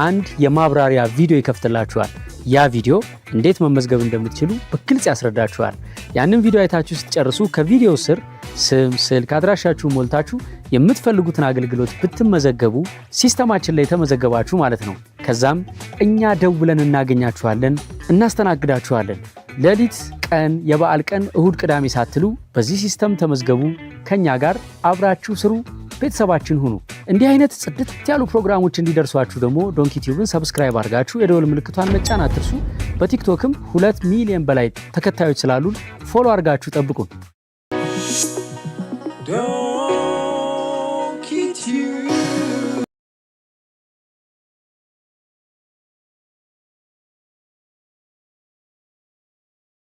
አንድ የማብራሪያ ቪዲዮ ይከፍትላችኋል። ያ ቪዲዮ እንዴት መመዝገብ እንደምትችሉ በግልጽ ያስረዳችኋል። ያንን ቪዲዮ አይታችሁ ስትጨርሱ ከቪዲዮ ስር ስም፣ ስልክ፣ አድራሻችሁ ሞልታችሁ የምትፈልጉትን አገልግሎት ብትመዘገቡ ሲስተማችን ላይ ተመዘገባችሁ ማለት ነው። ከዛም እኛ ደውለን እናገኛችኋለን፣ እናስተናግዳችኋለን። ሌሊት፣ ቀን፣ የበዓል ቀን፣ እሁድ፣ ቅዳሜ ሳትሉ በዚህ ሲስተም ተመዝገቡ። ከኛ ጋር አብራችሁ ስሩ፣ ቤተሰባችን ሁኑ። እንዲህ አይነት ጽድት ያሉ ፕሮግራሞች እንዲደርሷችሁ ደግሞ ዶንኪ ቲዩብን ሰብስክራይብ አድርጋችሁ የደወል ምልክቷን መጫን አትርሱ። በቲክቶክም 2 ሚሊዮን በላይ ተከታዮች ስላሉን ፎሎ አድርጋችሁ ጠብቁን።